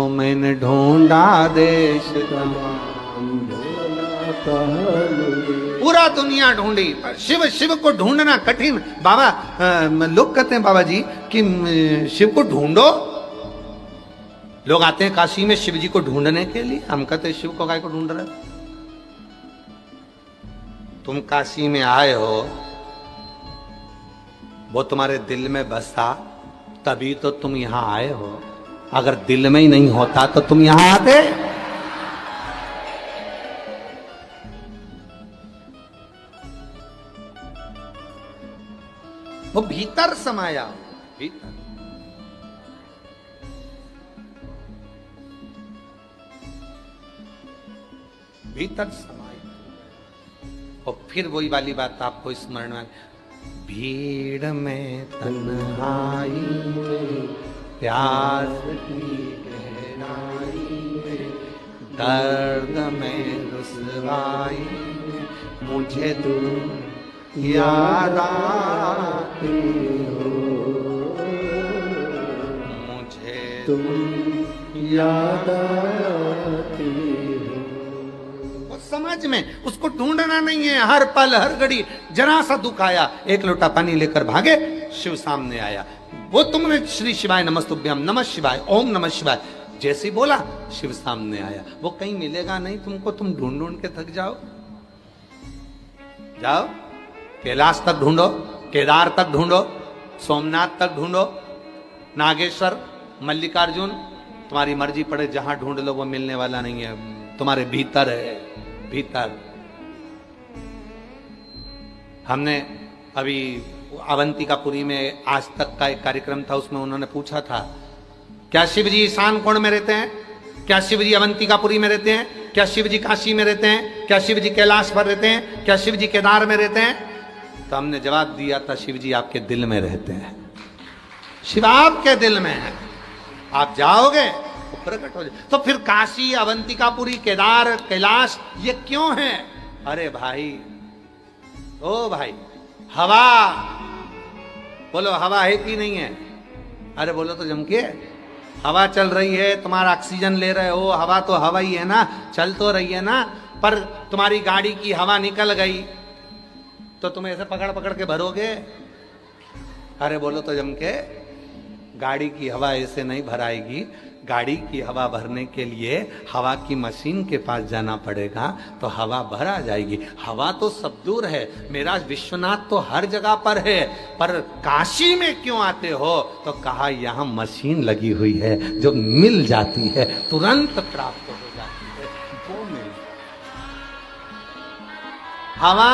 Speaker 1: मैंने ढूंढा देश तमाम।
Speaker 2: भोला कहाँ मिलेगा।
Speaker 1: पूरा दुनिया ढूंढी पर शिव, शिव को ढूंढना कठिन। बाबा लोग कहते हैं बाबा जी कि शिव को ढूंढो। लोग आते हैं काशी में शिव जी को ढूंढने के लिए। हम कहते हैं शिव को काय को ढूंढ रहे हो? तुम काशी में आए हो, वो तुम्हारे दिल में बसा, तभी तो तुम यहां आए हो। अगर दिल में ही नहीं होता तो तुम यहां आते? वो भीतर समाया, भीतर। भीतर समाया। और फिर वही वाली बात आपको स्मरण में, भीड़ में तन्हाई में, प्यास की गहराई में, दर्द में रुसवाई में, मुझे तुम याद आती हो, मुझे
Speaker 2: तुम याद आती हो।
Speaker 1: वो समझ में, उसको ढूंढना नहीं है। हर पल हर घड़ी जरा सा दुख आया, एक लोटा पानी लेकर भागे, शिव सामने आया। वो तुमने श्री शिवाय नमस्तुभ्यम, नमः शिवाय, ओम नमः शिवाय जैसे बोला, शिव सामने आया। वो कहीं मिलेगा नहीं तुमको, तुम ढूंढ ढूंढ के थक जाओ। जाओ कैलाश तक ढूंढो, केदार तक ढूंढो, सोमनाथ तक ढूंढो, नागेश्वर, मल्लिकार्जुन, तुम्हारी मर्जी पड़े जहां ढूंढ लो, वो मिलने वाला नहीं है। तुम्हारे भीतर है, भीतर। हमने अभी अवंतिकापुरी में आज तक का एक कार्यक्रम था, उसमें उन्होंने पूछा था, क्या शिव जी ईशान कोण में रहते हैं? क्या शिव जी अवंतिकापुरी में रहते हैं? क्या शिव जी काशी में रहते हैं? क्या शिव जी कैलाश पर रहते हैं? क्या शिव जी केदार में रहते हैं? तो हमने जवाब दिया था, शिव जी आपके दिल में रहते हैं। शिव आपके दिल में है, आप जाओगे तो प्रकट हो जाए। तो फिर काशी, अवंतिकापुरी, केदार, कैलाश ये क्यों है? अरे भाई, ओ भाई, हवा बोलो, हवा है कि नहीं है? अरे बोलो तो जम के। हवा चल रही है, तुम्हारा ऑक्सीजन ले रहे हो, हवा तो हवा ही है ना, चल तो रही है ना। पर तुम्हारी गाड़ी की हवा निकल गई तो तुम ऐसे पकड़ पकड़ के भरोगे? अरे बोलो तो जम के। गाड़ी की हवा ऐसे नहीं भराएगी। गाड़ी की हवा भरने के लिए हवा की मशीन के पास जाना पड़ेगा, तो हवा भर आ जाएगी। हवा तो सब दूर है, मेरा विश्वनाथ तो हर जगह पर है, पर काशी में क्यों आते हो? तो कहा यहाँ मशीन लगी हुई है जो मिल जाती है, तुरंत प्राप्त हो जाती है। वो मिल, हवा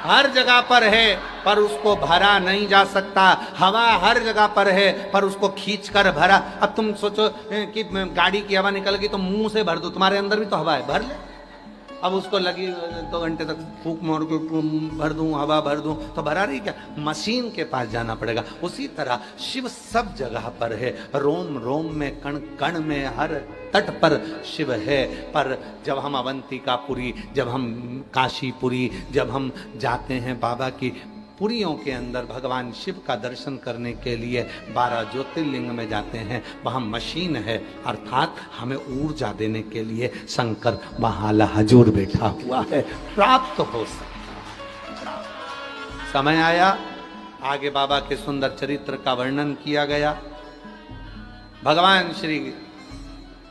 Speaker 1: हर जगह पर है पर उसको भरा नहीं जा सकता। हवा हर जगह पर है पर उसको खींच कर भरा। अब तुम सोचो कि गाड़ी की हवा निकल गई तो मुंह से भर दो, तुम्हारे अंदर भी तो हवा है, भर ले। अब उसको लगी 2 घंटे तक फूक मार के भर दूं, हवा भर दूं, तो भरा रही क्या? मशीन के पास जाना पड़ेगा। उसी तरह शिव सब जगह पर है, रोम रोम में, कण कण में, हर तट पर शिव है। पर जब हम अवंतिकापुरी, जब हम काशीपुरी, जब हम जाते हैं बाबा की पुरियों के अंदर भगवान शिव का दर्शन करने के लिए 12 ज्योतिर्लिंग में जाते हैं, वहां मशीन है, अर्थात हमें ऊर्जा देने के लिए शंकर वहां हजूर बैठा हुआ है, प्राप्त हो सकता। समय आया, आगे बाबा के सुंदर चरित्र का वर्णन किया गया। भगवान श्री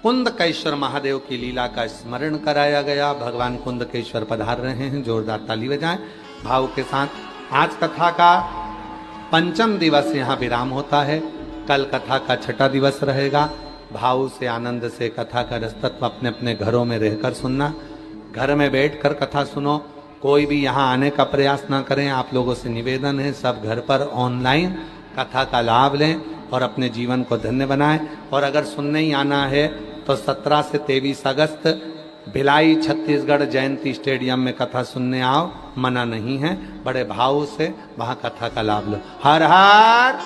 Speaker 1: कुंदकेश्वर महादेव की लीला का स्मरण कराया गया। भगवान कुंदकेश्वर पधार रहे हैं, जोरदार ताली बजाएं भाव के साथ। आज कथा का 5वां दिवस यहाँ विराम होता है, कल कथा का 6वां दिवस रहेगा। भाव से, आनंद से कथा का रसतत्व अपने अपने घरों में रहकर सुनना, घर में बैठकर कथा सुनो, कोई भी यहाँ आने का प्रयास ना करें। आप लोगों से निवेदन है, सब घर पर ऑनलाइन कथा का लाभ लें और अपने जीवन को धन्य बनाएं। और अगर सुनने ही आना है तो 17 से 23 अगस्त भिलाई छत्तीसगढ़ जयंती स्टेडियम में कथा सुनने आओ, मना नहीं है। बड़े भाव से वहां कथा का लाभ लो। हर हर